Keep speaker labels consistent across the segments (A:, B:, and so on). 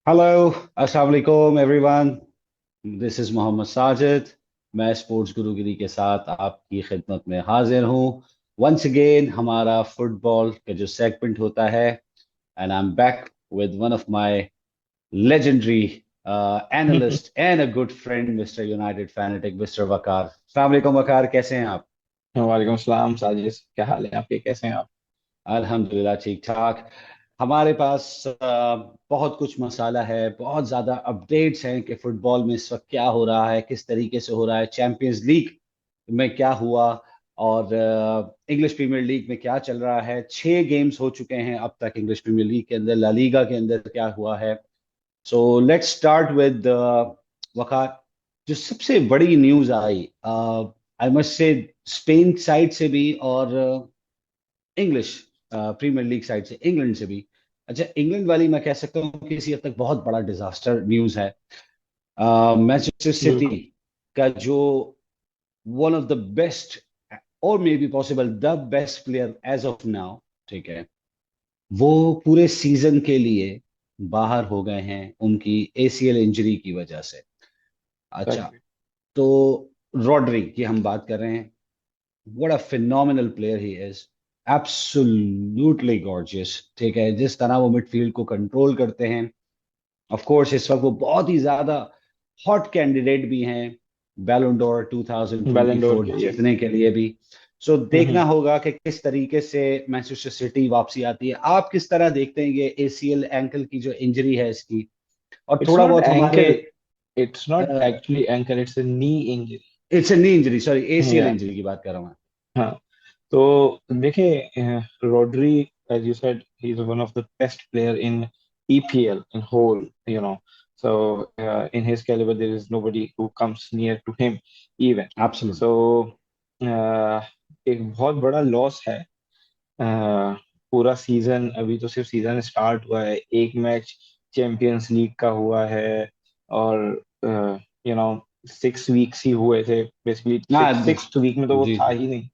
A: Hello, अस्सलाम वालेकुम everyone. This is Mohammad Sajid. मैं स्पोर्ट्स गुरुगिरी के साथ आपकी खिदमत में हाजिर हूँ। वंस अगेन हमारा फुटबॉल का जो सेगमेंट होता है, and I am back with one of my legendary analyst and a good friend, Mr. United fanatic, Mr. Waqar. अस्सलाम वालेकुम वकार, कैसे हैं आप?
B: वालेकुम सलाम साजिद, क्या हाल है आपके? कैसे हैं आप?
A: अल्हम्दुलिल्लाह ठीक ठाक। हमारे पास बहुत कुछ मसाला है, बहुत ज़्यादा अपडेट्स हैं कि फुटबॉल में इस वक्त क्या हो रहा है, किस तरीके से हो रहा है, चैंपियंस लीग में क्या हुआ और इंग्लिश प्रीमियर लीग में क्या चल रहा है। 6 गेम्स हो चुके हैं अब तक इंग्लिश प्रीमियर लीग के अंदर, ला लीगा के अंदर क्या हुआ है। सो लेट्स स्टार्ट विद वकार। जो सबसे बड़ी news I, I must say, Spain side से भी और इंग्लिश प्रीमियर लीग साइड से, इंग्लैंड से भी। अच्छा, इंग्लैंड वाली मैं कह सकता हूँ कि किसी हद तक बहुत बड़ा डिजास्टर न्यूज है। मैनचेस्टर सिटी
B: बिल्कुल।
A: का जो वन ऑफ द बेस्ट और may be possible the best player as of now, ठीक है, वो पूरे सीजन के लिए बाहर हो गए हैं उनकी एसीएल इंजरी की वजह से। अच्छा,
B: Correct.
A: तो रॉड्री की हम बात कर रहे हैं। What a phenomenal player he is, absolutely gorgeous. ठीक है, जिस तरह वो मिडफील्ड को कंट्रोल करते हैं। ऑफ कोर्स इस वक्त वो बहुत ही ज्यादा हॉट कैंडिडेट भी हैं बैलन डोर
B: बैलन डोर
A: 2024
B: के लिए।
A: जीतने के लिए भी। सो
B: हम्म।
A: देखना होगा कि किस तरीके से मैनचेस्टर सिटी वापसी आती है। आप किस तरह देखते हैं ये एसीएल एंकल की जो इंजरी है इसकी, और
B: इट्स
A: थोड़ा
B: नॉट
A: बहुत हमारे,
B: ankle, it's not actually ankle, it's a knee injury.
A: It's a knee injury, sorry, ACL
B: या
A: इंजरी की बात कर रहा हूँ मैं।
B: हाँ, तो देखिए, Rodri, as you said, he is one of the best player in EPL in whole, you know. So in his calibre there is nobody who comes near to him even.
A: Absolutely.
B: So एक बहुत बड़ा loss है। पूरा season, अभी तो सिर्फ season start हुआ है, एक मैच चैंपियंस लीग का हुआ है। और यू नो 6 वीक्स ही हुए थे बेसिकली।
A: हाँ
B: सिक्स वीक में तो वो
A: जी
B: था
A: जी।
B: ही नहीं।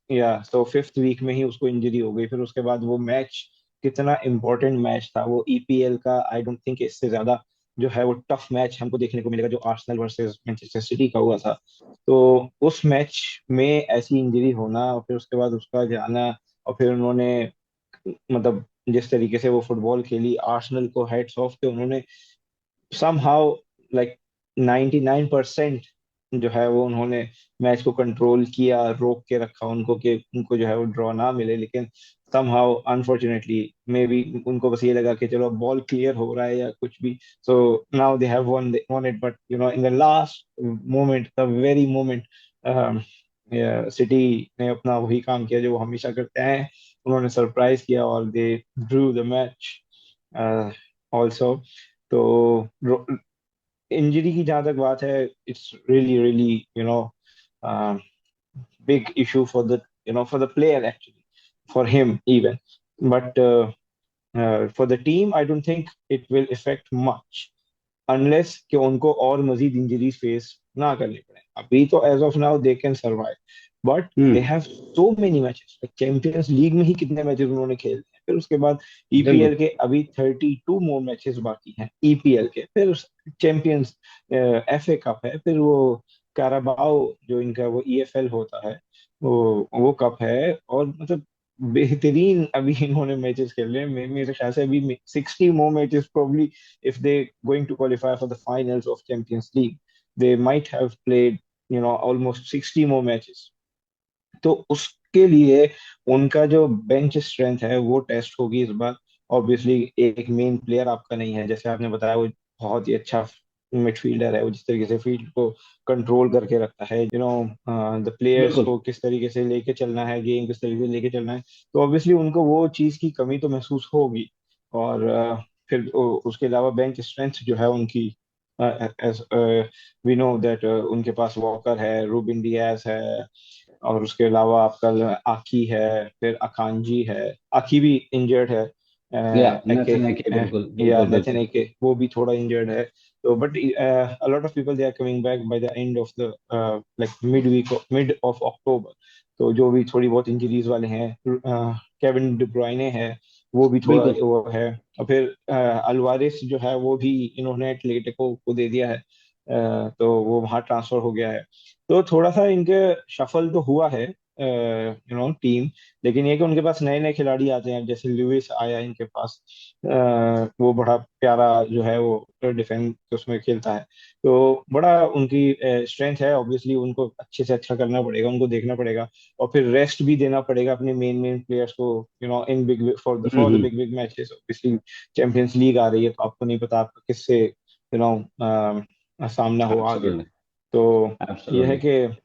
B: या तो फिफ्थ वीक में ही उसको इंजरी हो गई। फिर उसके बाद वो मैच, कितना इम्पोर्टेंट मैच था वो ईपीएल का। आई डोंट थिंक इससे ज्यादा जो है वो टफ मैच हमको देखने को मिलेगा, जो आर्सेनल वर्सेस मैनचेस्टर सिटी का हुआ था। तो उस मैच में ऐसी इंजरी होना और फिर उसके बाद उसका जाना, और फिर उन्होंने, मतलब जिस तरीके से वो फुटबॉल खेली, आर्सेनल को हेड्स ऑफ के उन्होंने somehow, like 99% जो है वो उन्होंने मैच को कंट्रोल किया, रोक के रखा उनको कि उनको जो है वो ड्रॉ ना मिले। लेकिन somehow unfortunately, मे बी उनको बस ये लगा कि चलो बॉल क्लियर हो रहा है या कुछ भी। So now they have won it, but in the last moment, the very moment, city ने अपना वही काम किया जो वो हमेशा करते हैं। उन्होंने सरप्राइज किया और दे ड्रू द मैच ऑल्सो। तो इंजरी की जहां तक बात है, it's really really big issue for the for the player actually, for him even. But for the team, I don't think it will affect much unless कि उनको और मजीद injuries face ना करनी पड़े। अभी तो as of now they can survive, but they
A: hmm.
B: Have so many matches. Champions League में ही कितने मैचेस उन्होंने खेले हैं, फिर उसके बाद ईपीएल
A: बिल्कुल।
B: के अभी 32 मोर मैचेस बाकी हैं ईपीएल के, फिर चैंपियंस एफए कप है, फिर वो कैराबाओ जो इनका वो ईएफएल होता है, वो कप है। और मतलब बेहतरीन अभी इन्होंने मैचेस खेले हैं। मेरे ख्याल से अभी 60 मोर matches probably, if they going to qualify for the finals of Champions League, they might have played almost 60 more matches. तो उसके लिए उनका जो बेंच स्ट्रेंथ है वो टेस्ट होगी इस बार। ऑब्वियसली एक मेन प्लेयर आपका नहीं है, जैसे आपने बताया, वो बहुत ही अच्छा मिडफील्डर है। वो जिस तरीके से फील्ड को कंट्रोल करके रखता है, द प्लेयर्स
A: बिल्कुल।
B: को किस तरीके से लेके चलना है, गेम किस तरीके से लेके चलना है। तो ऑब्वियसली उनको वो चीज की कमी तो महसूस होगी। और फिर उसके अलावा बेंच स्ट्रेंथ जो है उनकी, एज वी नो दैट उनके पास वॉकर है, रूबिन डियाज है, और उसके अलावा आपका आकी है, फिर अकांजी है। आकी भी इंजर्ड है,
A: या
B: एके,
A: नेथन एके, बिल्कुल
B: या
A: बिल्कुल
B: नथन
A: बिल्कुल।
B: एके वो भी थोड़ा इंजर्ड है। तो but a lot of people they are coming back by the end of the like mid of October। तो जो भी थोड़ी बहुत इंजरीज वाले हैं, केविन डी ब्रुयने है, वो भी थोड़ा
A: बिल्कुल।
B: वो है। और फिर अल्वारेस जो है वो भी इन्होंने एटलेटिको को दे दिया है, तो वो वहां ट्रांसफर हो गया है। तो थोड़ा सा इनके शफल तो हुआ है टीम। लेकिन ये कि उनके पास नए नए खिलाड़ी आते हैं, जैसे लुइस आया इनके पास, वो बड़ा प्यारा जो है वो डिफेंस उसमें खेलता है। तो बड़ा उनकी स्ट्रेंथ है। ऑब्वियसली उनको अच्छे से अच्छा करना पड़ेगा, उनको देखना पड़ेगा, और फिर रेस्ट भी देना पड़ेगा अपने मेन मेन प्लेयर्स को, in big for the
A: hmm.
B: Big big matches. Obviously champions league आ रही है, तो आपको नहीं पता आपका किससे सामना हो आगे।
A: एब्सोल्युटली।
B: तो ये है
A: एब्सोल्युटली।
B: कि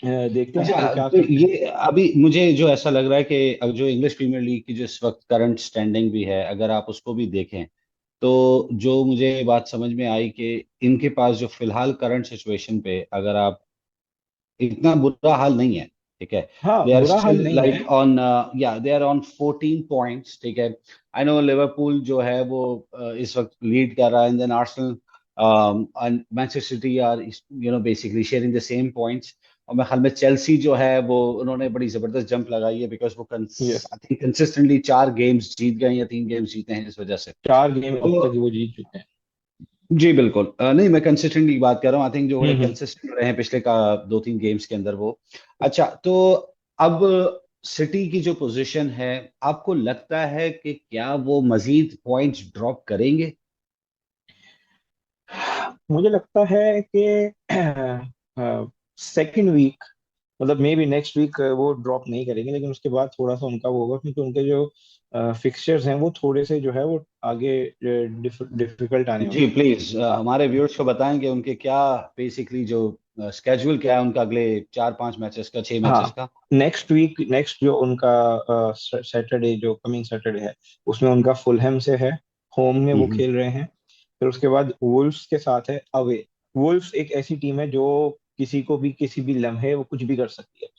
B: देखते हैं आगे
A: अच्छा,
B: क्या
A: तो
B: करते हैं।
A: ये अभी मुझे जो ऐसा लग रहा है कि अब जो इंग्लिश प्रीमियर लीग की जो इस वक्त करंट स्टैंडिंग भी है, अगर आप उसको भी देखें, तो जो मुझे बात समझ में आई कि इनके पास जो फिलहाल करंट सिचुएशन पे, अगर आप, इतना बुरा हाल नहीं है, ठीक है।
B: हाँ,
A: दे आर
B: बुरा हाल
A: स्टिल
B: नहीं है।
A: लाइक ऑन, या दे आर ऑन 14 पॉइंट्स, ठीक है। आई नो लिवरपूल जो है वो इस वक्त लीड कर रहा है, and then Arsenal and Manchester City are basically sharing the same points. और मैं ख्याल में चेल्सी जो है वो, उन्होंने बड़ी जबरदस्त जंप लगाई है, बिकॉज वो
B: yes,
A: I think consistently 4 games जीत गए या 3 गेम्स जीते हैं इस वजह से।
B: 4 गेम अब
A: तो
B: तक वो जीत चुके हैं।
A: जी बिल्कुल, नहीं मैं कंसिस्टेंटली बात कर रहा हूँ, आई थिंक जो बड़े
B: हम्म।
A: कंसिस्टेंट रहे हैं पिछले का 2-3 गेम्स के अंदर वो। अच्छा, तो अब सिटी की जो पोजीशन है, आपको लगता है कि क्या वो मजीद पॉइंट्स ड्रॉप करेंगे?
B: मुझे लगता है कि सेकंड वीक, मतलब मे बी नेक्स्ट वीक वो ड्रॉप नहीं करेंगे, लेकिन उसके बाद थोड़ा सा उनका वो होगा, क्योंकि उनके जो फिक्सचर्स हैं वो थोड़े से जो है वो आगे डिफिकल्ट आने
A: जी
B: वाले
A: प्लीज,
B: हैं।
A: हमारे व्यूअर्स को बताएं कि उनके क्या बेसिकली जो स्केड्यूल क्या है उनका, अगले 4-5 मैचेस का, 6 मैचेस
B: हाँ,
A: का।
B: नेक्स्ट वीक, नेक्स्ट जो उनका सैटरडे, जो कमिंग सैटरडे है, उसमें उनका फुलहैम से है, होम में वो
A: हम्म।
B: खेल रहे हैं। फिर उसके बाद वुल्व्स के साथ है अवे। वुल्व्स एक ऐसी टीम है जो किसी को भी किसी भी लम्हे वो कुछ भी कर सकती है।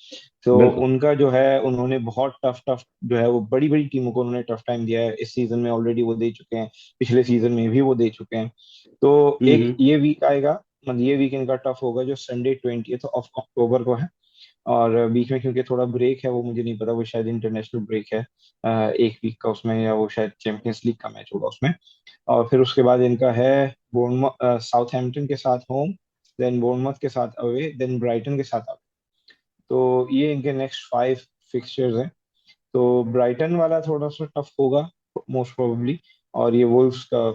B: तो
A: बिल्कुल।
B: उनका जो है, उन्होंने बहुत टफ टफ जो है वो बड़ी बड़ी टीमों को उन्होंने टफ टाइम दिया है। इस सीजन में ऑलरेडी वो दे चुके हैं, पिछले सीजन में भी वो दे चुके हैं। तो एक
A: हम्म।
B: ये वीक आएगा, मतलब ये वीक इनका टफ होगा, जो संडे 20th ऑफ अक्टूबर को है। और बीच में क्योंकि थोड़ा ब्रेक है, वो मुझे नहीं पता, वो शायद इंटरनेशनल ब्रेक है एक वीक का उसमें, या वो शायद चैंपियंस लीग का मैच होगा उसमें। और फिर उसके बाद इनका है बोर्नमथ, साउथहैम्पटन के साथ होम, देन बोर्नमथ के साथ अवे, देन ब्राइटन के साथ अवे। तो ये इनके नेक्स्ट 5 फिक्सचर्स हैं। तो ब्राइटन वाला थोड़ा सा टफ होगा मोस्ट प्रोबेबली, और ये वुल्व्स का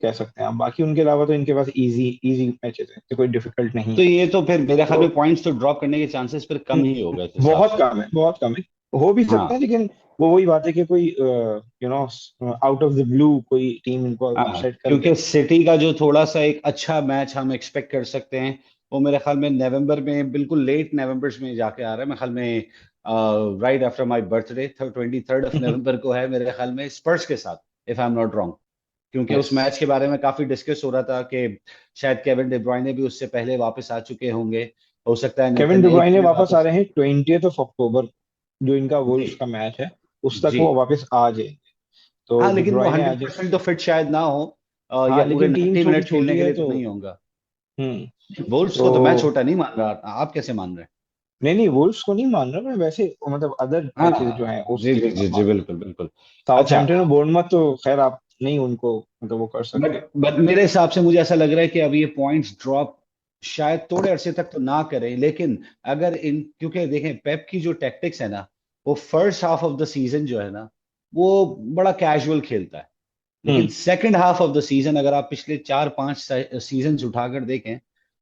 B: कह सकते हैं आप। बाकी उनके अलावा तो इनके पास इजी इजी मैचेस हैं, तो कोई डिफिकल्ट नहीं
A: तो
B: है।
A: ये तो फिर मेरे ख्याल
B: तो
A: में पॉइंट्स तो ड्रॉप करने के चांसेस फिर कम ही होगा इस हिसाब
B: बहुत
A: से।
B: कम है, बहुत कम है। हो भी सकता है,
A: हाँ।
B: लेकिन वो वही बात है कि कोई आउट ऑफ द ब्लू कोई टीम इनको
A: हाँ,
B: अपसेट कर दे।
A: क्योंकि सिटी का जो थोड़ा सा एक अच्छा मैच हम एक्सपेक्ट कर सकते हैं, वो मेरे ख्याल में नवंबर में, बिल्कुल लेट नवंबर में जाके आ रहा है मेरे ख्याल में, right after my birthday, 23rd of November को है मेरे ख्याल में, स्पर्स के साथ, if I am not wrong. क्योंकि उस
B: यस,
A: मैच के बारे में काफी डिस्कस हो रहा था कि शायद केविन डे ब्रुयने भी उससे पहले वापस आ चुके होंगे, हो सकता है
B: केविन
A: नेथन
B: डी
A: एक
B: ब्रुयने
A: भी
B: वापस आ
A: वापस।
B: रहे हैं 20th of October, जो इनका
A: जी।
B: वुल्व्स का मैच है, उस तक
A: जी।
B: वो वापस आ जाए। तो
A: हाँ,
B: डी
A: लेकिन वो
B: ब्रुयने आ
A: हंड्रेड
B: जाए।
A: परसेंट तो फिट शायद ना हो,
B: हाँ,
A: या पूरे
B: लेकिन टीम
A: 90
B: थोड़ी
A: मिनट खेलने
B: छोटी
A: के
B: है
A: लिए तो
B: तो।
A: नहीं होगा।
B: हम्म।
A: वुल्व्स को तो मैं
B: तो
A: छोटा नहीं मान रहा, आप कैसे मान रहे हैं?
B: नहीं नहीं, वुल्व्स को नहीं मान रहा मैं, वैसे मतलब अदर मैचेस जो
A: हाँ।
B: हैं
A: जी
B: उसके
A: जी
B: हिसाब
A: जी जी,
B: मान रहा
A: बिल्कुल बिल्कुल।
B: हूँ।
A: अच्छा,
B: साउथहैम्पटन और बोर्नमथ तो खैर आप नहीं उनको मतलब वो कर सकते।
A: बट मेरे हिसाब से मुझे ऐसा लग रहा है कि अब ये पॉइंट्स ड्रॉप शायद थोड़े अरसे तक तो ना करें, लेकिन अगर इन, क्योंकि देखें पेप की जो टैक्टिक्स है ना, वो first half of the season जो है ना, वो बड़ा कैजुअल खेलता है। लेकिन
B: hmm.
A: Second half of the season अगर आप पिछले 4-5 सीजन उठाकर देखें,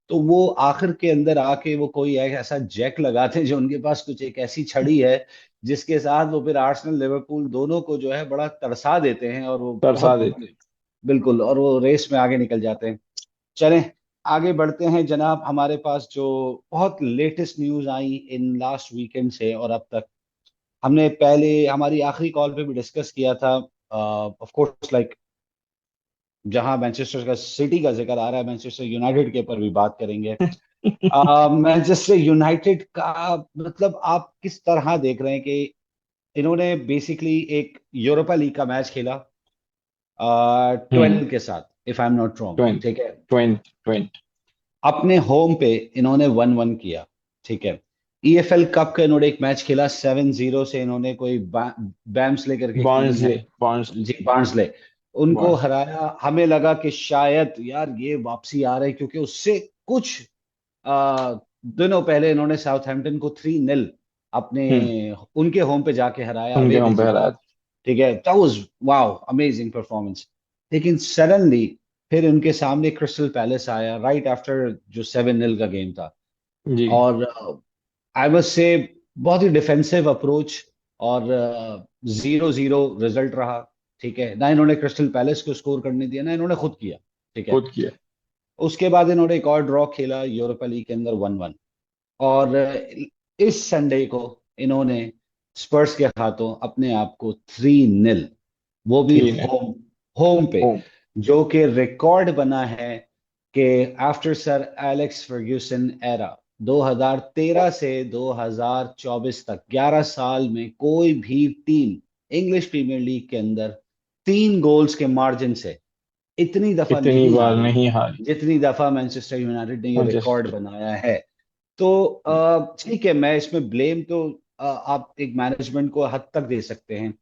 A: तो वो आखिर के अंदर आके वो कोई एक ऐसा जैक लगाते हैं, जो उनके पास कुछ एक ऐसी छड़ी है जिसके साथ वो फिर आर्सेनल लिवरपूल दोनों को जो है बड़ा तरसा देते हैं, और वो
B: तरसा
A: बहुत,
B: देते
A: बिल्कुल, और वो रेस में आगे निकल जाते हैं। चलें, आगे बढ़ते हैं जनाब। हमारे पास जो बहुत latest news I in last weekend से और अब तक, हमने पहले हमारी आखिरी कॉल पे भी डिस्कस किया था, ऑफ कोर्स लाइक, जहां मैनचेस्टर का सिटी का जिक्र आ रहा है, मैनचेस्टर यूनाइटेड के ऊपर भी बात करेंगे।
B: हैं।
A: मैनचेस्टर यूनाइटेड का मतलब आप किस तरह देख रहे हैं कि इन्होंने बेसिकली एक यूरोपा लीग का मैच खेला
B: हम्म।
A: ट्वेल्व के साथ, if I am not wrong,
B: twenty
A: ठीक है।
B: ट्वेंट ट्वेंट।
A: अपने होम पे इन्होंने 1-1 किया, ठीक है। ईएफएल कप का इन्होंने एक मैच खेला, 7-0 से इन्होंने कोई बैम्स लेकर के एक टीम है,
B: बार्नसले, बार्नसले,
A: जी बार्नसले, उनको
B: बार्नसले।
A: हराया। हमें लगा कि शायद यार ये वापसी आ रही, क्योंकि उससे कुछ आ, दिनों पहले इन्होंने साउथहैम्पटन को 3-0 अपने
B: हम्म।
A: उनके होम पे जाके हराया,
B: उनके
A: अवे पे
B: हम पे
A: जीता।
B: हरा
A: ठीक है, that was wow, amazing performance. लेकिन सडनली फिर उनके सामने क्रिस्टल पैलेस आया राइट आफ्टर जो 7-0 का गेम था।
B: जी।
A: और आई मस्ट से बहुत ही डिफेंसिव अप्रोच, और 0-0 रिजल्ट रहा। ठीक है, ना इन्होंने क्रिस्टल पैलेस को स्कोर करने दिया, ना इन्होंने खुद किया। ठीक है,
B: खुद किया।
A: उसके बाद इन्होंने एक और ड्रॉ खेला यूरोपा लीग के अंदर 1-1। और इस संडे को इन्होंने स्पर्स के हाथों अपने आप को 3-0, वो भी
B: 3 है।
A: होम होम पे,
B: होम।
A: जो कि रिकॉर्ड बना है कि after sir Alex Ferguson era 2013 से 2024 तक 11 साल में कोई भी टीम इंग्लिश प्रीमियर लीग के अंदर 3 गोल्स के मार्जिन से इतनी दफा
B: इतनी
A: नहीं
B: बार
A: हारी
B: नहीं हारी
A: जितनी दफा मैनचेस्टर यूनाइटेड ने ये रिकॉर्ड
B: मैनचेस्टर।
A: बनाया है। तो ठीक है, मैं इसमें ब्लेम तो आप एक मैनेजमेंट को हद तक दे सकते हैं।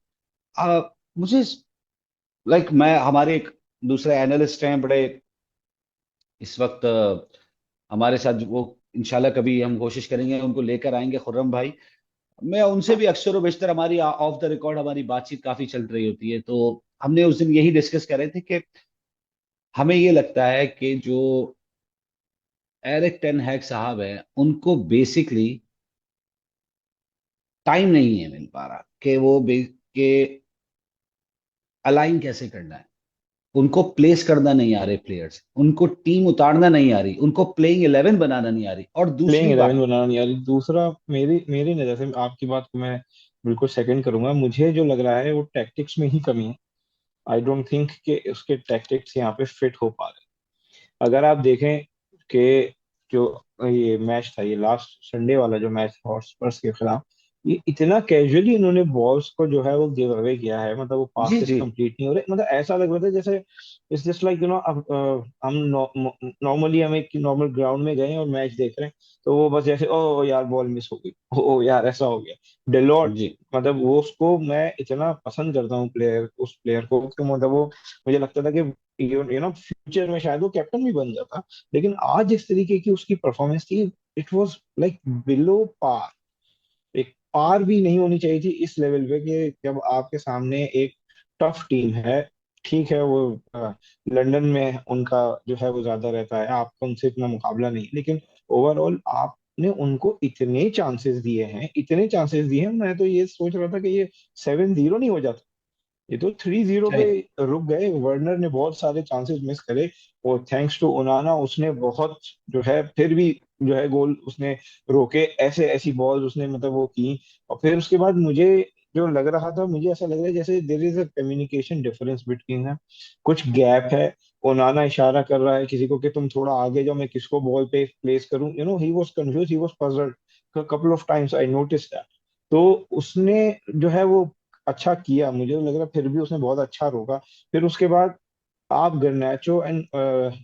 A: मुझे मैं हमारे एक दूसरे एनालिस्ट हैं बड़े इस वक्त, हमारे साथ वो इंशाल्लाह कभी हम कोशिश करेंगे उनको लेकर आएंगे, खुर्रम भाई। मैं उनसे भी अक्सर और बेशतर हमारी ऑफ द रिकॉर्ड हमारी बातचीत काफी चल रही होती है। तो हमने उस दिन यही डिस्कस कर रहे थे कि हमें ये लगता है कि जो एरिक टेन हैग साहब है, उनको बेसिकली टाइम नहीं है मिल पा रहा कि के अलाइन कैसे करना है। उनको प्लेस करना नहीं आ रहे प्लेयर्स, उनको टीम उतारना नहीं आ रही, उनको प्लेइंग 11 बनाना नहीं आ रही। और
B: प्लेइंग
A: दूसरी
B: 11
A: बात,
B: बनाना नहीं आ रही। दूसरा, मेरी मेरी नजर से आपकी बात को मैं बिल्कुल सेकंड करूंगा। मुझे जो लग रहा है वो टैक्टिक्स में ही कमी है। आई डोंट थिंक कि उसके टैक्टिक्स यहाँ पे फिट हो पा रहे। अगर आप देखें कि जो ये मैच था, ये लास्ट संडे वाला जो मैच था स्पर्स के खिलाफ, ये इतना कैजुअली इन्होंने बॉल्स को जो है वो गिव अवे किया है। मतलब वो
A: जी
B: पासेस
A: जी,
B: कंप्लीट नहीं हो रहे। मतलब ऐसा लग रहा था जैसे it's just like you know, अब हम नॉर्मली हम एक नॉर्मल ग्राउंड में गए और मैच देख रहे हैं, तो वो बस जैसे ओ यार बॉल मिस हो गई, ओ यार ऐसा हो गया। डेलोट,
A: जी
B: मतलब वो उसको मैं इतना पसंद करता हूँ प्लेयर, उस प्लेयर को कि मतलब वो मुझे लगता था कि यू नो फ्यूचर में शायद वो कैप्टन भी बन जाता। लेकिन आज इस तरीके की उसकी परफॉर्मेंस थी, it was like below par. एक पार भी नहीं होनी चाहिए थी इस लेवल पे कि जब आपके सामने एक टफ टीम है। ठीक है, वो लंदन में उनका जो है वो ज्यादा रहता है, आपका उनसे इतना मुकाबला नहीं, लेकिन ओवरऑल आपने उनको इतने चांसेस दिए हैं, इतने चांसेस दिए हैं। मैं तो ये सोच रहा था कि ये 7-0 नहीं हो जाता, ये तो 3-0 पे
A: सही।
B: रुक गए। वर्नर ने बहुत सारे चांसेस मिस करे, और थैंक्स टू ओनाना उसने बहुत जो है फिर भी जो है गोल उसने रोके। ऐसे ऐसी बॉल्स उसने मतलब वो की। और फिर उसके बाद मुझे जो लग रहा था, मुझे ऐसा लग रहा है जैसे there is a communication difference between है, कुछ गैप है। ओनाना इशारा कर रहा है किसी को कि तुम थोड़ा आगे जाओ, मैं किसको बॉल पे प्लेस करूं। You know he was confuse, he was puzzled couple of times, I notice that. तो उसने जो है वो अच्छा किया, मुझे लग रहा फिर भी उसने बहुत अच्छा रोका। फिर उसके बाद आप गर्नाचो एंड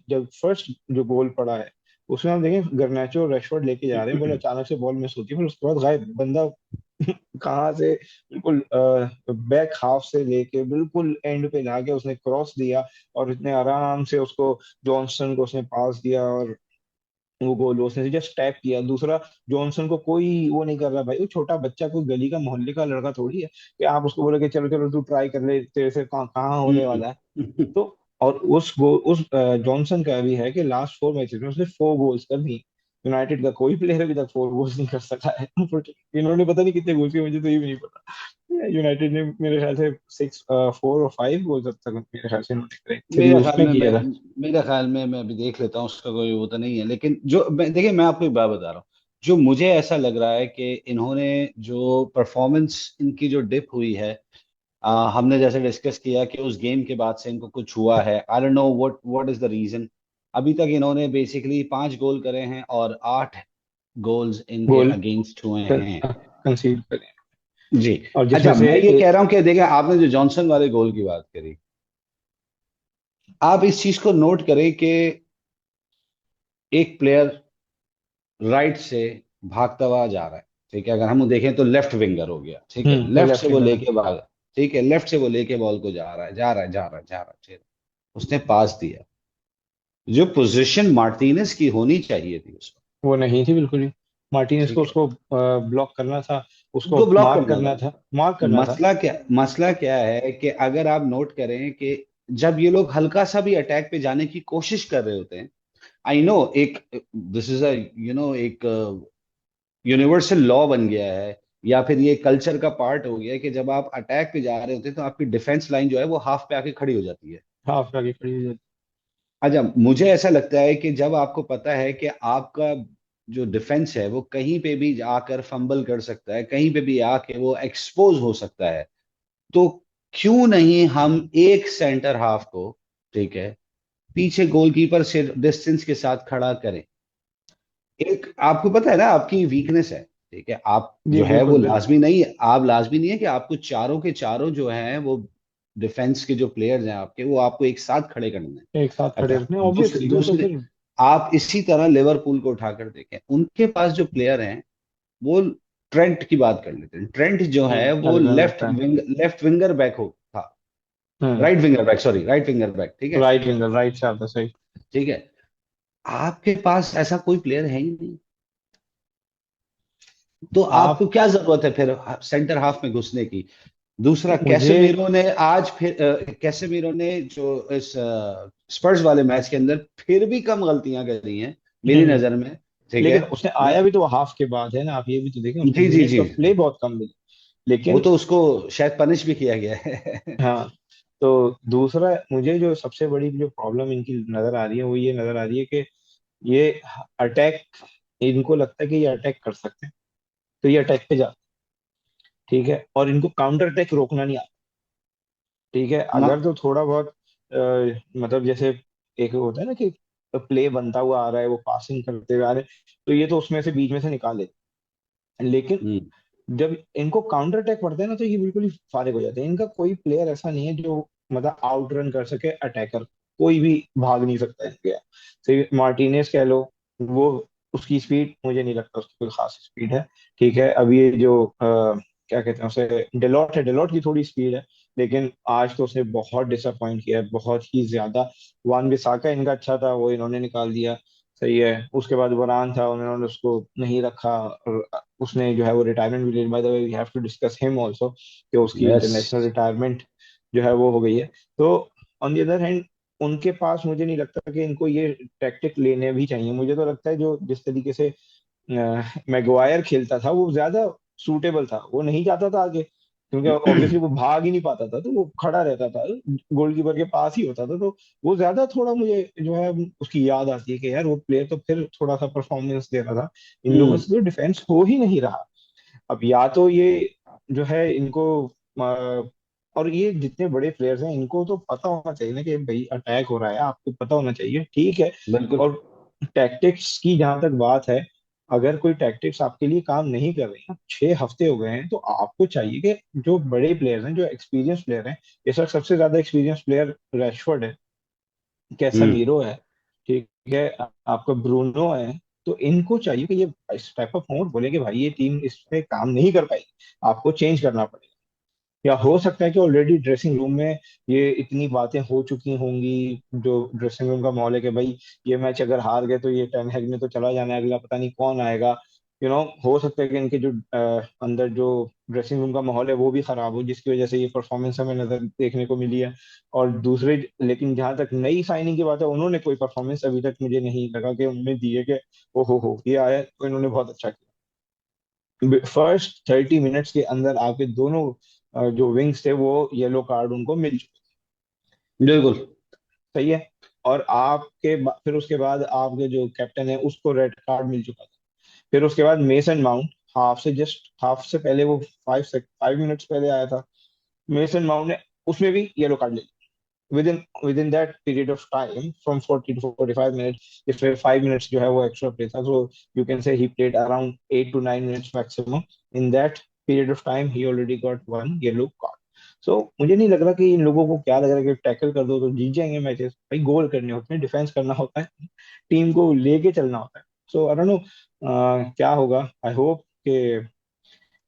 B: जब फर्स्ट जो गोल पड़ा है उसमें हम देखें गर्नाचो रेशवर्ड लेके जा रहे हैं, बोले अचानक से बॉल मिस होती है, फिर उसके बाद गायब बंदा कहाँ से, बिल्कुल बैक हाफ से लेके बिल्कुल एंड पे जाके उसने क्रॉस दिया, और इतने आराम से उसको जॉनसन को उसने पास दिया, और वो गोल उसने जस्ट टैप किया। दूसरा, जॉनसन को कोई वो नहीं कर रहा भाई, वो छोटा बच्चा कोई गली का मोहल्ले का लड़का थोड़ी है कि आप उसको बोले कि चलो चलो तू ट्राई कर ले, तेरे से कहाँ कहाँ होने वाला है।
A: हम्म।
B: तो और उस जॉनसन का भी है कि लास्ट 4 मैचेस में उसने 4 गोल्स कर दी। यूनाइटेड का कोई प्लेयर अभी तक 4 गोल्स नहीं कर सका है। इन्होंने पता नहीं कितने गोल्स किए, मुझे तो ये भी नहीं पता। यूनाइटेड ने मेरे ख्याल से 4 और 5 गोल्स अब तक मेरे ख्याल से इन्होंने करे, थ्री
A: मेरे ख्याल
B: उसने
A: में
B: किया था।
A: मेरे ख्याल में मैं अभी देख लेता हूँ, उसका कोई वो तो नहीं है। लेकिन देखिए मैं आपको एक बात बता रहा हूँ, जो मुझे ऐसा लग रहा है कि इन्होंने जो परफॉर्मेंस इनकी जो डिप हुई है, हमने जैसे डिस्कस किया कि उस गेम के बाद से इनको कुछ हुआ है। I don't know what is the reason. अभी तक इन्होंने बेसिकली 5 गोल करे हैं और 8 गोल्स इनके
B: गोल
A: अगेंस्ट हुए हैं।
B: कंसीड करे,
A: जी।
B: और
A: अच्छा,
B: जिसमें से
A: मैं ये कह रहा हूँ कि देखें, आपने जो जॉनसन वाले गोल की बात करी, आप इस चीज को नोट करें कि एक प्लेयर राइट से भागता हुआ जा रहा है। ठीक है, अगर हम देखें तो लेफ्ट विंगर हो गया, ठीक है, लेफ्ट से
B: लेफ्ट
A: वो
B: विंगर है।
A: लेके भाग, ठीक है, लेफ्ट से वो लेके बॉल को जा रहा है, जा रहा है, जा रहा है, जा रहा है, जा रहा है, उसने पास दिया। जो पोजीशन मार्टिनेज की होनी चाहिए थी उसको,
B: वो नहीं थी बिल्कुल ही। मार्टिनेज को
A: ठीक है,
B: उसको ब्लॉक करना था, उसको
A: उनको ब्लॉक
B: मार्क
A: करना
B: करना
A: था।
B: था, मार्क करना था।
A: मसला क्या है कि अगर आप नोट करें कि जब ये लोग हल्का सा भी अटैक पे जाने की कोशिश कर रहे होते हैं, आई नो, एक दिस इज अ एक यूनिवर्सल लॉ बन गया है, या फिर ये कल्चर का पार्ट हो गया है कि जब आप अटैक पे जा रहे होते हैं तो आपकी डिफेंस लाइन जो है वो हाफ पे आके खड़ी हो जाती है।
B: हाफ आगे खड़ी हो जाती।
A: अच्छा, मुझे ऐसा लगता है कि जब आपको पता है कि आपका जो डिफेंस है वो कहीं पे भी आकर फंबल कर सकता है, कहीं पे भी आके वो एक्सपोज हो सकता है, तो क्यों नहीं हम एक सेंटर हाफ को, ठीक है, पीछे गोलकीपर से डिस्टेंस के साथ खड़ा करें। एक आपको पता है ना आपकी वीकनेस है, ठीक है, आप
B: जी
A: जो है वो
B: बिल्कुल बिल्कुल।
A: लाजमी नहीं है, आप लाजमी नहीं है कि आपको चारों के चारों जो हैं वो डिफेंस के जो प्लेयर्स हैं आपके, वो आपको एक साथ खड़े करने हैं।
B: एक साथ खड़े
A: अच्छा,
B: रखने
A: दूसरे
B: ऑब्वियसली, वो तो
A: दूसरे
B: फिर।
A: आप इसी तरह लिवरपूल को उठाकर देखें, उनके पास जो प्लेयर हैं वो, ट्रेंट की बात कर लेते हैं, ट्रेंट जो है वो
B: Alexander Trent.
A: Left winger back हो था,
B: hmm.
A: Right winger back, sorry, right winger back, ठीक है,
B: राइट विंगर, राइट से आता सही।
A: ठीक है, आपके पास ऐसा कोई प्लेयर है ही नहीं, तो
B: आप
A: आपको क्या जरूरत है फिर सेंटर हाफ में घुसने की। दूसरा,
B: मुझे
A: कैसेमीरो ने जो इस स्पर्स वाले मैच के अंदर फिर भी कम गलतियां करी हैं मेरी
B: हम्म,
A: नजर में, ठीक है,
B: लेकिन उसने आया भी तो हाफ के बाद है ना, आप ये भी तो देखें, उसको
A: जी जी
B: मिनट्स
A: जी,
B: ऑफ प्ले बहुत कम मिले।
A: वो
B: लेकिन
A: तो उसको शायद पनिश भी किया गया है।
B: हाँ, तो दूसरा मुझे जो सबसे बड़ी जो प्रॉब्लम इनकी नजर आ रही है वो ये नजर आ रही है कि ये अटैक, इनको लगता है कि ये अटैक कर सकते हैं, तो ये अटैक पे जाते हैं, ठीक है, और इनको काउंटर अटैक रोकना नहीं आता। ठीक है,
A: ना,
B: अगर तो थोड़ा बहुत मतलब जैसे एक होता है ना कि प्ले बनता हुआ आ रहा है, वो पासिंग करते हुए आ रहे हैं, तो ये तो उसमें से बीच में से निकाल लेते हैं। लेकिन
A: हम्म,
B: जब इनको काउंटर अटैक पड़ता है ना, तो ये बिल्कुल ही फारिग हो जाते हैं। इनका कोई प्लेयर ऐसा नहीं है जो मतलब आउट रन कर सके अटैकर, कोई भी भाग नहीं सकता है इनके। सिर्फ मार्टिनेज कह लो, वो उसकी स्पीड मुझे नहीं लगता उसकी कोई खास स्पीड है। ठीक है, अब ये जो क्या कहते हैं उसे, डेलोट है, डेलोट की थोड़ी स्पीड है, लेकिन आज तो उसने बहुत डिसअपॉइंट किया है, बहुत ही ज्यादा। वन बिसाका इनका अच्छा था, वो इन्होंने निकाल दिया। सही है, उसके बाद वरान था, उन्होंने उसको नहीं रखा, और उसने जो है वो रिटायरमेंट भी ले, by the way we have to discuss him also, कि उसकी
A: यस,
B: इंटरनेशनल रिटायरमेंट जो है वो हो गई है। तो ऑन द अदर हैंड, उनके पास मुझे नहीं लगता कि इनको ये टैक्टिक लेने भी चाहिए। मुझे तो लगता है जो जिस तरीके से मैगवायर खेलता था वो ज्यादा सूटेबल था, वो नहीं जाता था आगे, क्योंकि ऑब्वियसली वो भाग ही नहीं पाता था, तो वो खड़ा रहता था, गोलकीपर के पास ही होता था, तो वो ज्यादा थोड़ा मुझे जो है उसकी याद आती है कि यार वो प्लेयर तो फिर थोड़ा सा परफॉर्मेंस दे रहा था। इन लोगों
A: हम्म,
B: से तो डिफेंस हो ही नहीं रहा। अब या तो ये जो है इनको और ये जितने बड़े प्लेयर्स हैं इनको तो पता होना चाहिए ना कि भाई अटैक हो रहा है, आपको पता होना चाहिए, ठीक है।
A: बिल्कुल,
B: और टैक्टिक्स की जहां तक बात है, अगर कोई टैक्टिक्स आपके लिए काम नहीं कर रही है, 6 हफ्ते हो गए हैं, तो आपको चाहिए कि जो बड़े प्लेयर्स हैं, जो एक्सपीरियंस प्लेयर हैं, इस वक्त सबसे ज्यादा एक्सपीरियंस प्लेयर रैशफोर्ड है,
A: हम्म,
B: कैसेमीरो है, ठीक है, आपका ब्रूनो है, तो इनको चाहिए कि ये इस टाइप ऑफ मोड बोले कि भाई ये टीम इस पे काम नहीं कर पाई, आपको चेंज करना पड़ेगा। या हो सकता है कि ऑलरेडी ड्रेसिंग रूम में ये इतनी बातें हो चुकी होंगी, जो ड्रेसिंग रूम का माहौल है कि भाई ये मैच अगर हार गए तो ये टेन हैग ने तो चला जाना है, अगला पता नहीं कौन आएगा। हो सकता है कि इनके जो अंदर जो ड्रेसिंग रूम का माहौल है वो भी खराब हो, जिसकी वजह से ये परफॉर्मेंस हमें नजर देखने को मिली है। और दूसरे, लेकिन जहां तक नई साइनिंग की बात है, उन्होंने कोई परफॉर्मेंस अभी तक मुझे नहीं लगा कि उन्होंने दी है कि ओ हो ये आया तो इन्होंने बहुत अच्छा किया। फर्स्ट 30 मिनट्स के अंदर आपके दोनों जो विंग्स थे वो येलो कार्ड उनको मिल चुके।
A: बिल्कुल,
B: सही है। और फिर उसके बाद आपके जो कैप्टन है उसको रेड कार्ड मिल चुका था। फिर उसके बाद मेसन माउंट हाफ से पहले वो 5 मिनट्स पहले आया था। मेसन माउंट ने उसमें भी येलो कार्ड ले within that period of time from 40 to 45 minutes, इसमें 5 minutes जो है वो एक्स्ट्रा प्ले था, so you can say he played around 8 to 9 minutes maximum. In that period of time he already got one yellow card. So मुझे नहीं लग रहा कि इन लोगों को क्या लग रहा है कि टैकल कर दो तो जीत जाएंगे मैचेस। भाई गोल करने होते हैं, डिफेंस करना होता है, टीम को लेके चलना होता है। सो आई डोंट नो क्या होगा। आई होप कि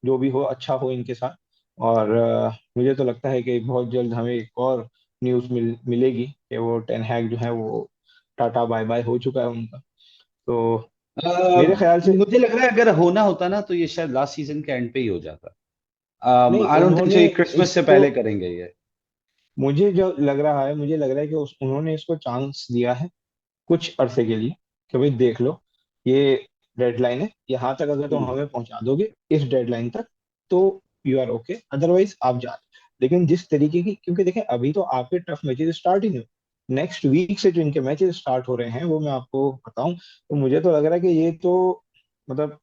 B: जो भी हो अच्छा हो इनके साथ। और मुझे तो लगता है कि बहुत जल्द हमें एक और न्यूज़ मिलेगी कि वो टेन हैग जो है वो टाटा बाय बाय हो चुका है उनका। तो मेरे ख्याल से
A: मुझे लग रहा है अगर होना होता ना तो ये शायद लास्ट सीजन के एंड पे ही हो जाता।
B: नहीं,
A: आई डोंट थिंक सो
B: उन्होंने
A: ये क्रिसमस से
B: इसको,
A: पहले करेंगे ये।
B: मुझे जो लग रहा है, मुझे लग रहा है कि उन्होंने इसको चांस दिया है कुछ अरसे के लिए कि भाई देख लो, ये डेडलाइन है, यहाँ तक अगर तुम
A: हम्म।
B: हमें पहुंचा दोगे इस डेडलाइन तक तो यू आर ओके, अदरवाइज आप जा। लेकिन जिस तरीके की, क्योंकि देखें अभी तो आपके टफ मैचेस स्टार्ट ही नहीं हुए, नेक्स्ट वीक से जो इनके मैचेस स्टार्ट हो रहे हैं वो मैं आपको बताऊं, तो मुझे तो लग रहा है कि ये तो मतलब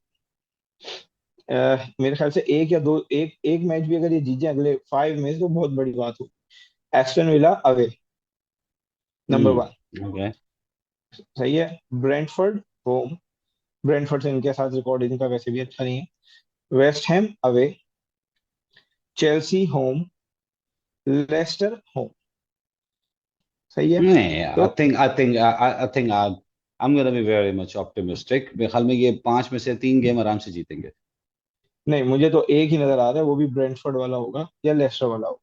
B: मेरे ख्याल से एक या दो, एक एक मैच भी अगर ये जीत जाए अगले 5 मैच तो बहुत बड़ी बात हो। Aston villa away, number 1।
A: Okay.
B: सही है। ब्रेंटफोर्ड होम, ब्रेंटफोर्ड से इनके साथ रिकॉर्ड इनका वैसे भी अच्छा नहीं है। West Ham away, Chelsea home, Leicester home. सही है।
A: नहीं,
B: तो
A: I think I'm gonna be very much optimistic। मेरे ख्याल में ये 5 में से 3 गेम आराम से जीतेंगे।
B: नहीं, मुझे तो एक ही नजर आ रहा है, वो भी ब्रेंटफोर्ड वाला होगा या लेस्टर वाला होगा।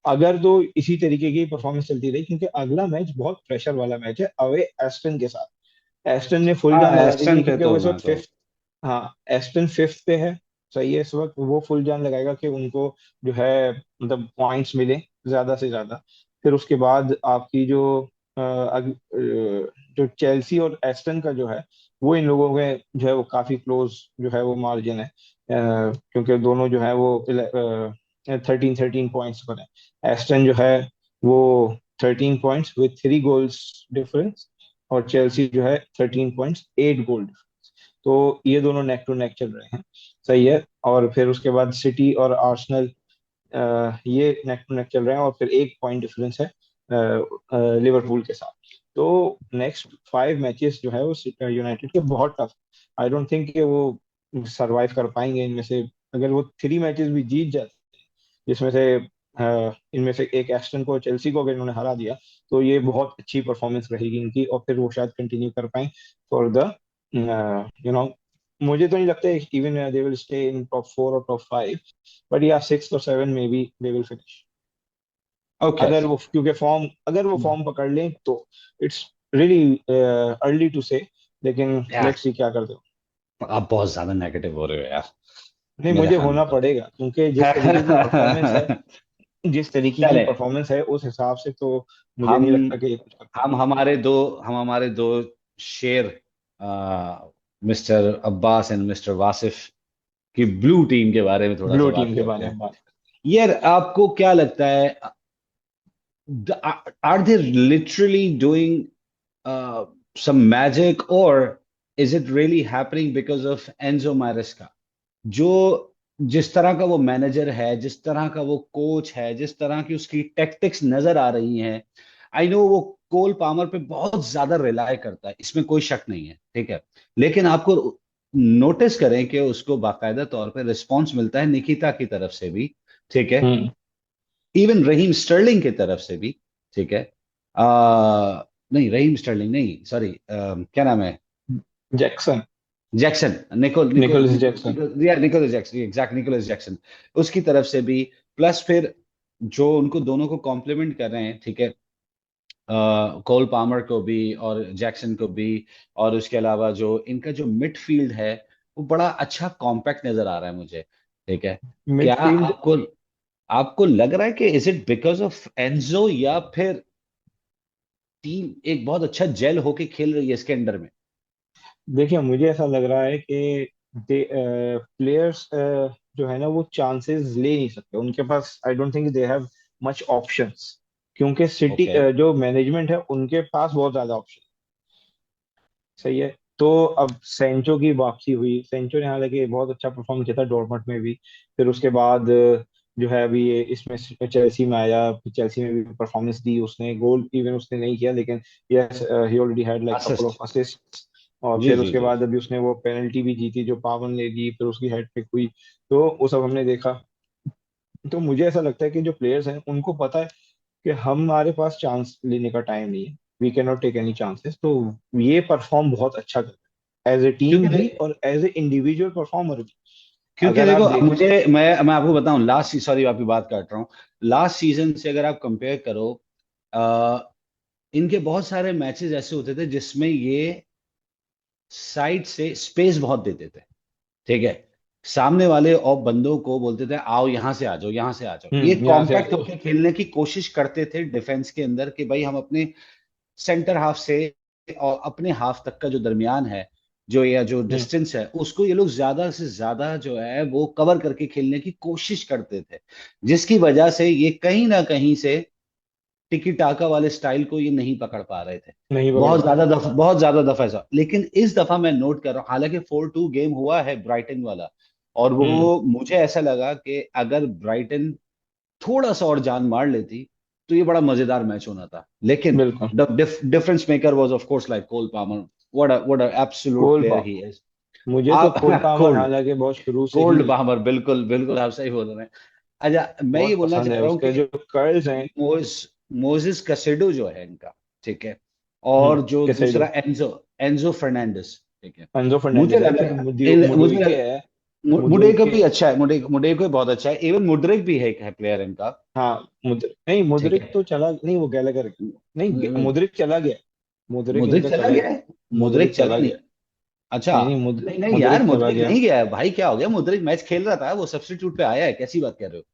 B: अगर तो इसी तरीके की परफॉर्मेंस चलती रही, क्योंकि अगला मैच बहुत प्रेशर वाला मैच है अवे एस्टन के साथ। एस्टन ने फुल
A: हाँ,
B: जान लगा दी थी
A: एस्टन पे
B: क्योंकि
A: तो
B: वो इस
A: मैं
B: वक्त
A: तो।
B: 5th। हाँ, एस्टन 5th पे है। सही है, इस वक्त वो फुल जान लगाएगा कि उनको जो है मतलब पॉइंट्स मिले ज्यादा से ज्यादा। फिर उसके बाद आपकी जो जो चेल्सी और एस्टन का जो है वो इन लोगों के जो है वो काफी क्लोज जो है वो मार्जिन है। क्योंकि दोनों जो है वो 13-13 पॉइंट्स पर है। एस्टन जो है वो 13 पॉइंट्स विथ 3 गोल्स डिफरेंस, और चेल्सी जो है 13 पॉइंट्स 8 गोल। तो ये दोनों नेक टू नेक चल रहे हैं। सही है। और फिर उसके बाद सिटी और आर्सेनल, ये नेक टू नेक चल रहे हैं, और फिर 1 पॉइंट डिफरेंस है लिवरपूल के साथ। तो नेक्स्ट 5 मैचेस जो है वो यूनाइटेड के बहुत टफ। आई डोंट थिंक कि वो सरवाइव कर पाएंगे इनमें से। अगर वो 3 मैचेस भी जीत जाते, जिसमें से इनमें से एक एस्टन को, चेल्सी को अगर इन्होंने हरा दिया, तो ये बहुत अच्छी परफॉर्मेंस रहेगी इनकी, और फिर वो शायद कंटिन्यू कर पाए फॉर द यू नो मुझे तो नहीं लगता even they will stay in top 4 और टॉप 5, बट या 6 और 7 maybe they will finish.
A: Okay.
B: अगर वो, क्योंकि फॉर्म, अगर वो फॉर्म पकड़ लें तो इट्स रियली अर्ली टू से। लेकिन
A: यार,
B: लेट्स सी क्या करते हो।
A: आप बहुत ज्यादा नेगेटिव हो रहे हो यार,
B: नहीं,
A: मेरे
B: मुझे
A: ख्याल में
B: होना
A: तो।
B: पड़ेगा क्योंकि जिस तरीके की परफॉर्मेंस है, जिस तरीके की
A: चले।
B: परफॉर्मेंस है उस हिसाब से तो मुझे
A: हम
B: नहीं लगता कि ये कुछ कर
A: हम
B: पाएंगे।
A: हमारे दो शेर, mister Abbas and mister Wasif की ब्लू टीम के बारे में थोड़ा सा
B: ब्लू टीम
A: बात
B: के
A: करते
B: बारे
A: हैं।
B: में बात।
A: यार, आपको क्या लगता है, are they literally doing some magic, or is it really happening because of Enzo Maresca? जो जिस तरह का वो मैनेजर है, जिस तरह का वो कोच है, जिस तरह की उसकी टैक्टिक्स नजर आ रही हैं। आई नो वो कोल पामर पे बहुत ज्यादा रिलाय करता है, इसमें कोई शक नहीं है, ठीक है। लेकिन आपको नोटिस करें कि उसको बाकायदा तौर पे रिस्पॉन्स मिलता है निकिता की तरफ से भी, ठीक है।
B: हम्म।
A: इवन रहीम स्टर्लिंग की तरफ से भी, ठीक है। नहीं, रहीम स्टर्लिंग नहीं, सॉरी, क्या नाम है,
B: Jackson,
A: Jackson, Nicol Nicol
B: Nicholas
A: Nicol
B: Jackson.
A: Nicol या Nicholas Jackson, exact Nicholas Jackson. उसकी तरफ से भी, प्लस फिर जो उनको दोनों को कॉम्प्लीमेंट कर रहे हैं, ठीक है। कोल पामर को भी और जैक्सन को भी। और उसके अलावा जो इनका जो मिडफील्ड है वो बड़ा अच्छा कॉम्पैक्ट नजर आ रहा है मुझे, ठीक है। क्या
B: मिडफील्ड,
A: आपको आपको लग रहा है कि is it because of Enzo, या फिर टीम एक बहुत अच्छा जेल होके खेल रही है इसके अंडर में?
B: देखिए मुझे ऐसा लग रहा है कि प्लेयर्स जो है ना वो चांसेस ले नहीं सकते, उनके पास I don't think they have much options. क्योंकि सिटी
A: ओके।
B: जो मैनेजमेंट है उनके पास बहुत ज्यादा ऑप्शन। सही है। तो अब सेंचो की वापसी हुई, सेंचो ने हालांकि बहुत अच्छा परफॉर्म किया था डॉर्टमंड में भी। फिर उसके बाद जो है अभी ये इसमें चेल्सी में आया, फिर चेल्सी में भी परफॉर्मेंस दी उसने, गोल इवन उसने नहीं किया लेकिन yes he already had like couple
A: assist.
B: Of assist. और
A: जी
B: फिर
A: जी
B: उसके
A: जी।
B: बाद अभी उसने वो पेनल्टी भी जीती जो पावन ने दी, फिर उसकी हैट्रिक हुई। तो वो सब हमने देखा। तो मुझे ऐसा लगता है कि जो प्लेयर्स हैं उनको पता है कि हमारे पास चांस लेने का टाइम नहीं है, we can not take any chances, तो ये परफॉर्म बहुत अच्छा कर। एज ए टीम
A: क्योंकि
B: भी और एज ए इंडिविजुअल परफॉर्मर भी।
A: क्योंकि
B: अगर
A: देखो,
B: आप
A: अब
B: देखें।
A: मुझे मैं आपको बताऊं, लास्ट, सॉरी आपकी बात काट रहा हूँ, लास्ट सीजन से अगर आप कंपेयर करो, आ, इनके बहुत सारे मैचेस ऐसे होते थे जिसमें ये साइड से स्पेस बहुत देते थे। ठीक है, सामने वाले और बंदों को बोलते थे आओ यहां से आ जाओ, यहां से आ जाओ, ये
B: यहाँ से आ
A: कॉम्पैक्ट
B: जाओ।
A: होकर खेलने की कोशिश करते थे डिफेंस के अंदर कि भाई हम अपने सेंटर हाफ से और अपने हाफ तक का जो दरमियान है, जो या जो
B: हम्म
A: डिस्टेंस है, उसको ये लोग ज्यादा से ज्यादा जो है वो कवर करके खेलने की कोशिश करते थे, जिसकी वजह से ये कहीं ना कहीं से टिकी टाका वाले स्टाइल को ये नहीं पकड़ पा रहे थे।
B: नहीं पकड़ पा रहे।
A: बहुत ज्यादा दफा ऐसा, लेकिन इस दफा मैं नोट कर रहा हूँ, हालांकि 4-2 गेम हुआ है ब्राइटन वाला, और
B: हम्म
A: वो मुझे ऐसा लगा कि अगर ब्राइटन थोड़ा सा और जान मार लेती तो ये बड़ा मजेदार मैच होना था, लेकिन
B: बिल्कुल।
A: The difference maker was of course like Cole Palmer. What a absolute
B: cool
A: player
B: पा
A: ही इज।
B: मुझे तो
A: आप
B: कोल पामर
A: कोल्ड
B: हालांकि बहुत शुरू से ही
A: कोल्ड पामर, बिल्कुल बिल्कुल आप सही बोल रहे हैं। अच्छा, मैं ये
B: बहुत
A: बोलना
B: पसंद है,
A: चाह रहा हूँ
B: उसके
A: कि
B: जो कर्ल्स हैं।
A: मोज मोजिस कसेडो जो है इनका, ठीक है, और जो
B: कैसेडो।
A: दूसरा एंजो एंजो फर्नांडिस, ठीक है,
B: एंजो
A: मुझे
B: फर्नांडिस है,
A: लग
B: फिर
A: रहा मुझे
B: मुडुइके
A: लग,
B: है।
A: मुडे का
B: मुडुइके।
A: भी अच्छा है, मुडे को बहुत अच्छा है, इवन मुड्रिक भी है प्लेयर इनका।
B: हाँ मुद्रिक नहीं,
A: ठीक
B: मुद्रिक
A: है,
B: तो चला नहीं, वो गैलेगर गया। नहीं, मुद्रिक चला गया। मुद्रिक
A: मुद्रिक
B: इनका
A: चला
B: चला
A: गया
B: गया।
A: है, मुद्रिक
B: मुद्रिक
A: चला
B: चला
A: नहीं।
B: गया।
A: अच्छा,
B: नहीं नहीं,
A: नहीं नहीं यार,
B: मुद्रिक चला
A: मुद्रिक
B: गया।
A: नहीं गया है भाई, क्या हो गया, मुद्रिक मैच खेल रहा था, वो सब्स्टिट्यूट पे आया है, कैसी बात कर रहे हो,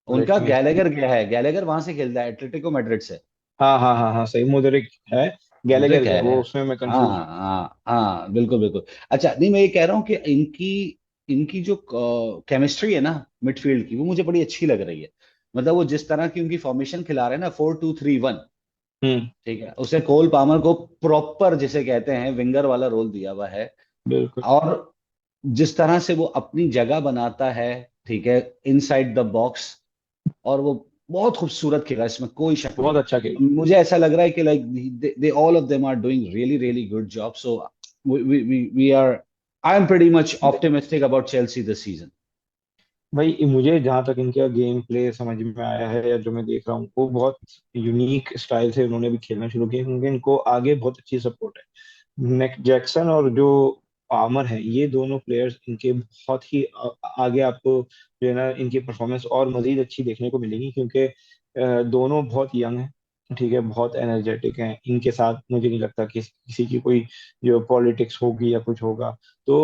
B: लेट
A: उनका
B: मी।
A: गैलेगर गया है, गैलेगर वहां से खेलता है एटलेटिको मैड्रिड से।
B: हाँ हाँ हाँ हाँ, सही, मुद्रिक है। गैलेगर
A: मुद्रिक
B: गया
A: है।
B: वो, उसमें मैं
A: हाँ
B: कंफ्यूज हूँ।
A: हाँ हाँ, बिल्कुल बिल्कुल। अच्छा, नहीं मैं ये कह रहा हूँ कि इनकी इनकी जो केमिस्ट्री है ना मिडफील्ड की, वो मुझे बड़ी अच्छी लग रही है। मतलब वो जिस तरह की उनकी फॉर्मेशन खिला रहे हैं ना, 4-2-3-1,
B: हम्म।
A: ठीक है, उसे कोल पामर को प्रॉपर जिसे कहते हैं विंगर वाला रोल दिया हुआ है।
B: बिल्कुल।
A: और जिस तरह से वो अपनी जगह बनाता है, ठीक है, इनसाइड द बॉक्स, और वो बहुत खूबसूरत खेला, इसमें कोई शक नहीं
B: बहुत
A: है।
B: अच्छा खेला।
A: मुझे ऐसा लग रहा है कि like they all of them are doing really really good job, so we are, I am pretty much optimistic about Chelsea this season.
B: भाई मुझे जहां तक इनका गेम प्ले समझ में आया है, या जो मैं देख रहा हूँ, वो बहुत यूनिक स्टाइल से उन्होंने भी खेलना शुरू किया, क्योंकि इनको आगे बहुत अच्छी सपोर्ट है। नेक जैक्सन और जो आमर है, ये दोनों प्लेयर्स इनके बहुत ही आगे आपको जो है ना, इनकी परफॉर्मेंस और मजीद अच्छी देखने को मिलेगी, क्योंकि दोनों बहुत यंग हैं। ठीक है, बहुत एनर्जेटिक हैं। इनके साथ मुझे नहीं लगता कि किसी की कोई जो पॉलिटिक्स होगी या कुछ होगा। तो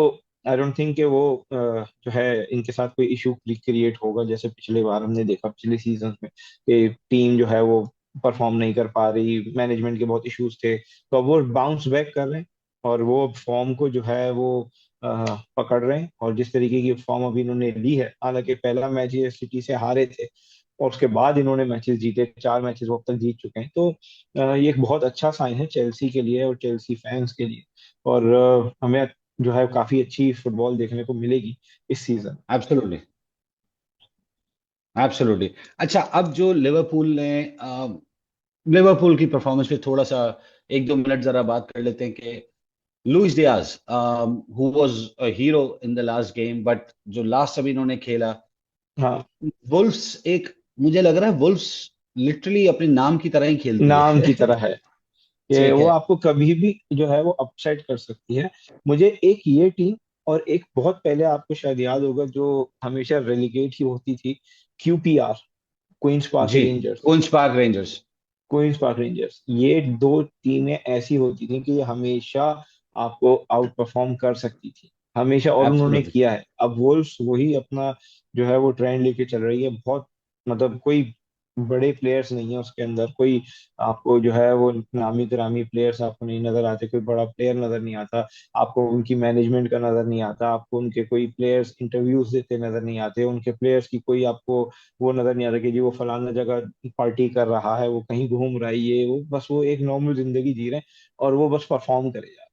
B: आई डोंट थिंक कि वो जो है, इनके साथ कोई इशू क्रिएट होगा, जैसे पिछले बार हमने देखा, पिछले सीजन में, कि टीम जो है वो परफॉर्म नहीं कर पा रही, मैनेजमेंट के बहुत इश्यूज थे। तो अब वो बाउंस बैक कर रहे हैं, और वो फॉर्म को जो है वो पकड़ रहे हैं। और जिस तरीके की फॉर्म अभी इन्होंने ली है, हालांकि पहला मैच ये सिटी से हारे थे, और उसके बाद इन्होंने मैचेस जीते, 4 मैचेस वो अब तक जीत चुके हैं। तो ये एक बहुत अच्छा साइन है चेल्सी के लिए और चेल्सी फैंस के लिए। और हमें जो है काफी अच्छी फुटबॉल देखने को मिलेगी इस सीजन।
A: Absolutely, absolutely. अच्छा, अब जो लिवरपूल ने लिवरपूल की परफॉर्मेंस पे थोड़ा सा 1-2 मिनट जरा बात कर लेते हैं कि Luis Diaz, who was a hero in the last game, but जो लास्ट अभी इन्होंने खेला,
B: हाँ,
A: वुल्फ्स एक, मुझे लग रहा है वुल्फ्स लिटरली अपने नाम की तरह ही खेलती
B: नाम
A: है।
B: की तरह है कि
A: ठीक
B: वो
A: है।
B: आपको कभी भी जो है वो अपसेट कर सकती है। मुझे एक ये टीम, और एक बहुत पहले आपको शायद याद होगा, जो हमेशा रेलीगेट ही होती थी, QPR, क्वींस पार्क
A: जी,
B: Rangers.
A: Queens Park Rangers.
B: Queens Park Rangers, ये दो टीमें ऐसी होती थी कि ये हमेशा आपको आउट परफॉर्म कर सकती थी, हमेशा, और उन्होंने
A: एब्सोल्युटली,
B: किया है। अब वोल्व्स वही अपना जो है वो ट्रेंड लेके चल रही है। बहुत मतलब कोई बड़े प्लेयर्स नहीं है उसके अंदर, कोई आपको जो है वो नामी गिरामी प्लेयर्स आपको नहीं नजर आते, कोई बड़ा प्लेयर नजर नहीं आता आपको, उनकी मैनेजमेंट का नजर नहीं आता आपको, उनके कोई प्लेयर्स इंटरव्यूज देते नजर नहीं आते, उनके प्लेयर्स की कोई आपको वो नजर नहीं आता कि जी वो फलाना जगह पार्टी कर रहा है, वो कहीं घूम रहा है, ये वो, बस वो एक नॉर्मल जिंदगी जी रहे हैं, और वो बस परफॉर्म करे जा रहे हैं।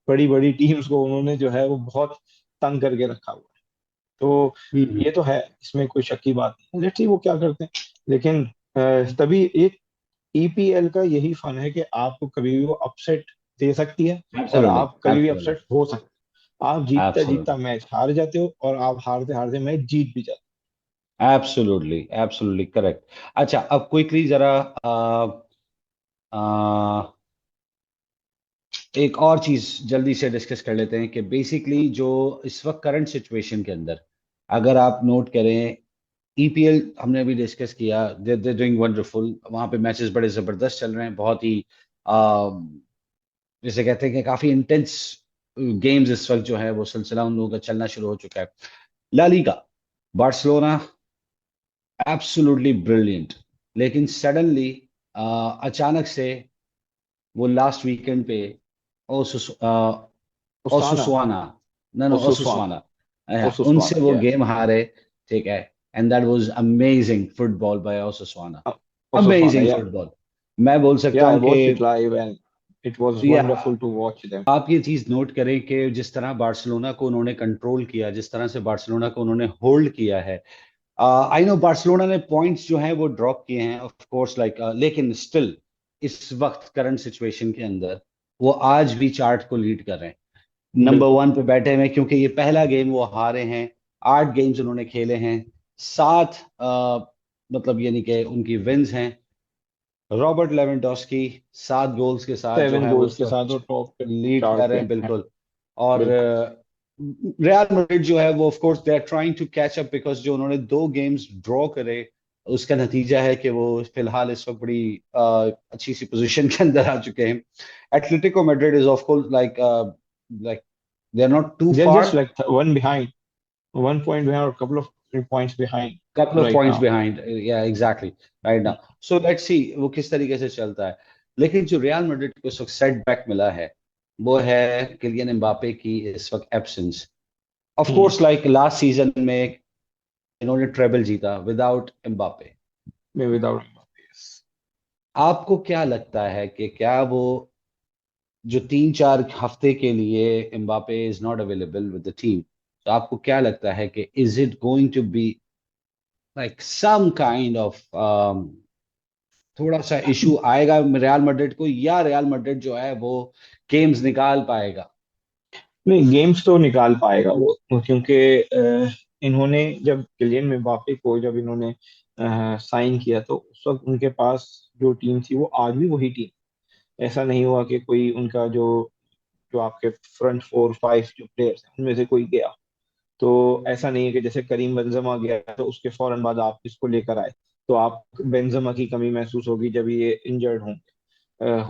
B: बड़ी बड़ी टीम्स को उन्होंने जो है वो बहुत तंग करके रखा हुआ है। तो ये तो है, इसमें कोई शक की बात नहीं। लेट्स सी वो क्या करते हैं। लेकिन तभी एक EPL का यही फन है कि आपको कभी भी वो अपसेट दे सकती है, और
A: एब्सोल्युटली,
B: आप कभी भी
A: एब्सोल्युटली,
B: अपसेट हो सकते हो। आप जीतता जीतता
A: एब्सोल्युटली,
B: मैच हार जाते हो, और आप हारते हारते मैच जीत भी जाते
A: एब्सोल्युटली, एब्सोल्युटली करेक्ट। अच्छा, अब क्विकली जरा एक और चीज जल्दी से डिस्कस कर लेते हैं कि बेसिकली जो इस वक्त करंट सिचुएशन के अंदर, अगर आप नोट करें, ईपीएल हमने अभी डिस्कस किया, दे डूइंग वंडरफुल, वहां पे मैचेस बड़े जबरदस्त चल रहे हैं, बहुत ही आ, जैसे कहते हैं कि काफी इंटेंस गेम्स इस वक्त जो है वो सिलसिला उन लोगों का चलना शुरू हो चुका है। La Liga, Barcelona absolutely brilliant, लेकिन सडनली अचानक से वो लास्ट वीकेंड पे ओसुस
B: उसाना,
A: ओसुसवाना, no no
B: ओसुसवाना,
A: ओसुसवाना,
B: ओसुसवाना
A: उनसे वो
B: या
A: गेम हारे, ठीक है। And that was amazing football by ओसुसवाना,
B: ओसुसवाना
A: अमेजिंग
B: या
A: फुटबॉल। मैं बोल सकता
B: या आई
A: हूँ कि
B: watched it live and it was
A: yeah
B: wonderful to watch them.
A: आप ये चीज नोट करें कि जिस तरह बार्सिलोना को उन्होंने कंट्रोल किया, जिस तरह से बार्सिलोना को उन्होंने होल्ड किया है। आई नो बार्सिलोना ने पॉइंट्स जो हैं वो ड्रॉप किए हैं ऑफ कोर्स, लाइक, लेकिन स्टिल इस वक्त करंट सिचुएशन के अंदर वो आज भी चार्ट को लीड कर रहे हैं, नंबर
B: बिल्कुल।
A: वन पे बैठे हुए हैं, क्योंकि ये पहला गेम वो हारे हैं। 8 गेम्स उन्होंने खेले हैं, 7 मतलब यानी कि उनकी विंस हैं। रॉबर्ट लेवेंडोस्की 7 गोल्स के साथ जो
B: 7
A: है वो
B: गोल्स
A: इस
B: के साथ वो
A: वक्त
B: टॉप पे
A: लीड
B: चार्ट
A: कर रहे
B: पे
A: हैं,
B: हैं।
A: बिल्कुल। और
B: बिल्कुल।
A: रियल मैड्रिड जो है वो of course they are trying to catch up, because जो उन्होंने 2 गेम्स ड्रॉ करे, उसका नतीजा है कि वो फिलहाल इस वक्त बड़ी अच्छी सी पोजीशन के अंदर आ चुके हैं। Atletico Madrid is of course like like they are not to
B: they are
A: far,
B: just like one behind, 1 point behind or couple of 3 points behind
A: couple of
B: right
A: points
B: now.
A: behind, yeah exactly, right now. So let's see वो किस तरीके से चलता है। लेकिन जो real Madrid को इस वक्त सेटबैक मिला है वो है किलियन एम्बापे की इस वक्त absence. Of
B: Hmm.
A: Course like last season में इन्होंने ट्रेबल जीता without Mbappe.
B: Maybe without Mbappe, yes.
A: आपको क्या लगता है कि क्या वो जो 3-4 हफ्ते के लिए Mbappe is not available with the team, तो आपको क्या लगता है कि is it going to be like some kind of थोड़ा सा इशू आएगा रियल मैड्रिड को, या रियल मैड्रिड जो है वो गेम्स निकाल पाएगा?
B: नहीं, गेम्स तो निकाल पाएगा वो क्योंकि इन्होंने जब किलियन एम्बापे को जब इन्होंने साइन किया तो उस वक्त उनके पास जो टीम थी वो आज भी वही टीम। ऐसा नहीं हुआ कि कोई उनका जो जो आपके फ्रंट 4 5 जो प्लेयर्स हैं उनमें से कोई गया। तो ऐसा नहीं है कि जैसे करीम बेंजेमा गया तो उसके फौरन बाद आप इसको लेकर आए, तो आप बेंजेमा की कमी महसूस होगी जब ये इंजर्ड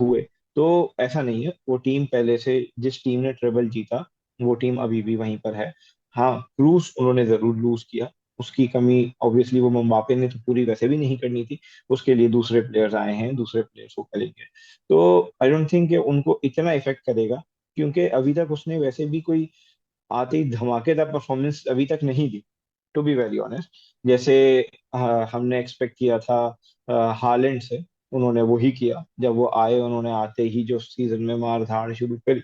B: हुए। तो ऐसा नहीं है, वो टीम पहले से जिस टीम ने ट्रेबल जीता वो टीम अभी भी वहीं पर है। हाँ, क्रूस उन्होंने जरूर लूज किया, उसकी कमी ऑब्वियसली वो मम्बापे ने तो पूरी वैसे भी नहीं करनी थी, उसके लिए दूसरे प्लेयर्स आए हैं, दूसरे प्लेयर्स को करेंगे। तो आई डोंट थिंक कि उनको इतना इफेक्ट करेगा, क्योंकि अभी तक उसने वैसे भी कोई आती धमाकेदार परफॉर्मेंस अभी तक नहीं दी, टू बी वेरी ऑनेस्ट। जैसे हमने एक्सपेक्ट किया था हालैंड से, उन्होंने वही किया। जब वो आए उन्होंने आते ही जो सीजन में मार धाड़ शुरू करी,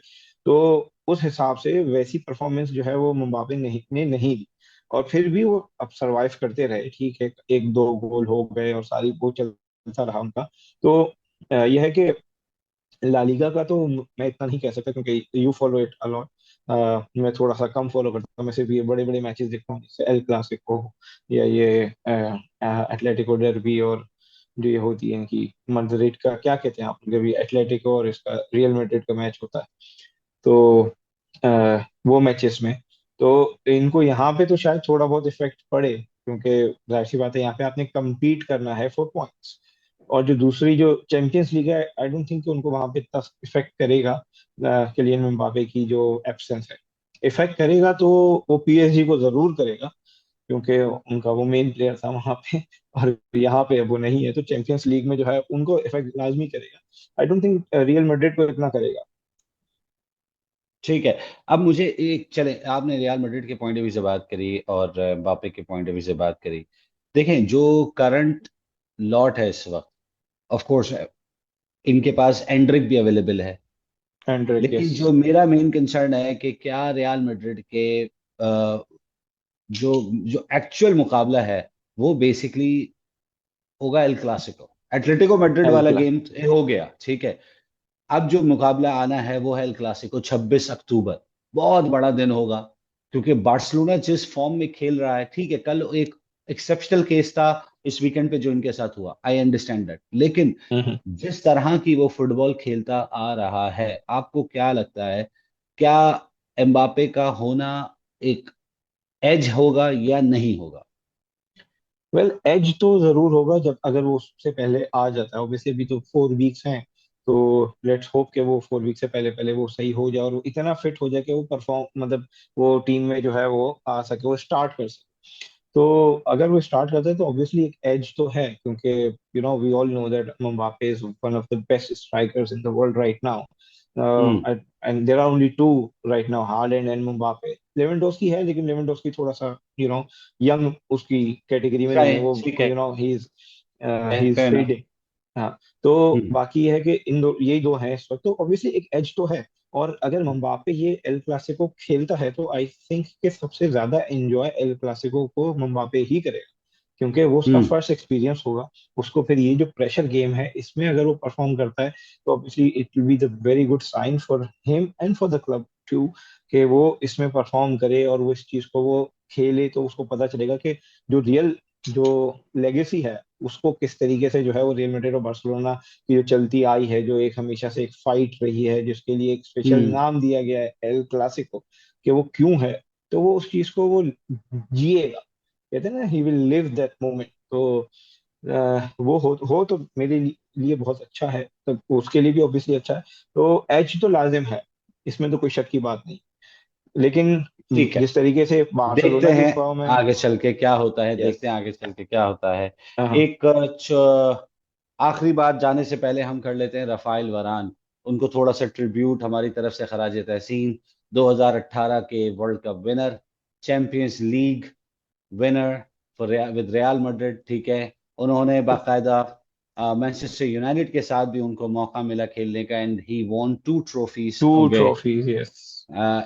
B: तो उस हिसाब से वैसी परफॉर्मेंस जो है वो मुम्बापे ने नहीं दी। और फिर भी वो अब सरवाइव करते रहे, ठीक है, 1 2 गोल हो गए और सारी वो चलता रहा उनका। तो यह है कि ला लीगा का तो मैं इतना नहीं कह सकता क्योंकि यू फॉलो इट अलॉट। मैं थोड़ा सा कम फॉलो करता हूँ, मैं सिर्फ ये बड़े बड़े मैचेस देखता हूँ, जैसे एल क्लासिको या ये एटलेटिको डर्बी, और जो ये होती है कि मैड्रिड का क्या कहते हैं आप लोग, अभी एटलेटिको और इसका रियल मैड्रिड का मैच होता है, तो वो मैचेस में तो इनको यहाँ पे तो शायद थोड़ा बहुत इफेक्ट पड़े, क्योंकि जाहिर सी बात है यहाँ पे आपने compete करना है फॉर पॉइंट्स। और जो दूसरी जो चैंपियंस लीग है, आई डोंट थिंक कि उनको वहां पे इतना इफेक्ट करेगा किलियन एम्बापे की जो एब्सेंस है। इफेक्ट करेगा तो वो पीएसजी को जरूर करेगा, क्योंकि उनका वो मेन प्लेयर था वहां पे, और यहाँ पे अब वो नहीं है, तो चैंपियंस लीग में जो है उनको इफेक्ट लाजमी करेगा। आई डोंट थिंक रियल मैड्रिड को इतना करेगा।
A: ठीक है। अब मुझे एक, चले, आपने रियल मैड्रिड के पॉइंट ऑफ व्यू से बात करी और बापे के पॉइंट ऑफ व्यू से बात करी। देखें, जो करंट लॉट है इस वक्त, ऑफ कोर्स इनके पास एंड्रिक भी अवेलेबल है,
B: एंड्रिक,
A: लेकिन
B: यस।
A: जो मेरा मेन कंसर्न है कि क्या रियल मैड्रिड के जो जो एक्चुअल मुकाबला है वो बेसिकली होगा El Clasico. Atletico Madrid
B: L
A: वाला
B: क्लास।
A: गेम हो गया, ठीक है। अब जो मुकाबला आना है वो है एल क्लासिको 26 अक्टूबर। बहुत बड़ा दिन होगा, क्योंकि बार्सिलोना जिस फॉर्म में खेल रहा है, ठीक है, कल एक एक्सेप्शनल केस था, इस वीकेंड पे जो इनके साथ हुआ, आई अंडरस्टैंड दैट, लेकिन
B: हम्म।
A: जिस तरह की वो फुटबॉल खेलता आ रहा है, आपको क्या लगता है, क्या एम्बापे का होना एक एज होगा या नहीं होगा?
B: वेल, एज तो जरूर होगा जब अगर वो उससे पहले आ जाता है। ऑब्वियसली अभी तो 4 वीक्स हैं, तो लेट्स होप कि वो 4 वीक से पहले पहले वो सही हो जाए और वो इतना फिट हो जाए कि वो परफॉर्म, मतलब वो टीम में जो है वो आ सके, वो स्टार्ट कर सके। तो अगर वो स्टार्ट करते हैं तो ऑब्वियसली एक एज तो है, क्योंकि we all know that Mbappe is one of the best strikers in the world right now.
A: Hmm.
B: And there are only two right now, Haaland and Mbappe। Lewandowski है, लेकिन Lewandowski थोड़ा सा young उसकी category में नहीं है वो।
A: ठीक है।
B: ही इज
A: फेयर ना।
B: फेडिंग। हाँ। तो
A: हम्म।
B: बाकी ये है कि इन दो, यही दो हैं इस वक्त, तो ऑब्वियसली एक एज तो है। और अगर मम्बापे ये एल क्लासिको खेलता है तो आई थिंक कि सबसे ज्यादा एंजॉय एल क्लासिको को मम्बापे ही करेगा, क्योंकि वो उसका
A: हम्म।
B: फर्स्ट एक्सपीरियंस होगा। उसको फिर ये जो प्रेशर गेम है इसमें अगर वो परफॉर्म करता है तो obviously it will be the very good sign for him and for the club too, कि वो इसमें परफॉर्म करे और वो इस चीज को वो खेले, तो उसको पता चलेगा कि जो रियल जो लेगेसी है उसको किस तरीके से जो है वो रियल मैड्रिड और बार्सिलोना की जो चलती आई है, जो एक हमेशा से एक फाइट रही है जिसके लिए एक स्पेशल
A: हम्म।
B: नाम दिया गया है एल क्लासिको, कि वो क्यों है, तो वो उस चीज को वो जिएगा। कहते हैं ना, he will live that moment. तो वो हो तो मेरे लिए बहुत अच्छा है, तो उसके लिए भी ऑब्वियसली अच्छा है। तो एज तो लाजिम है, इसमें तो कोई शक की बात नहीं। लेकिन
A: ठीक है,
B: जिस तरीके से
A: देखते
B: बार्सिलोना की
A: हैं
B: फॉर्म है।
A: आगे चल के क्या होता है,
B: यस।
A: देखते हैं आगे चल के क्या होता है।
B: हाँ।
A: एक आखिरी बात जाने से पहले हम कर लेते हैं राफेल वरान। उनको थोड़ा सा ट्रिब्यूट हमारी तरफ से, खराज तहसीन। 2018 के world cup winner, champions league winner for with real Madrid, ठीक है। उन्होंने बाकायदा मैनचेस्टर यूनाइटेड के साथ भी उनको मौका मिला खेलने का, and he won 2 trophies,
B: two
A: okay.
B: Trophies yes.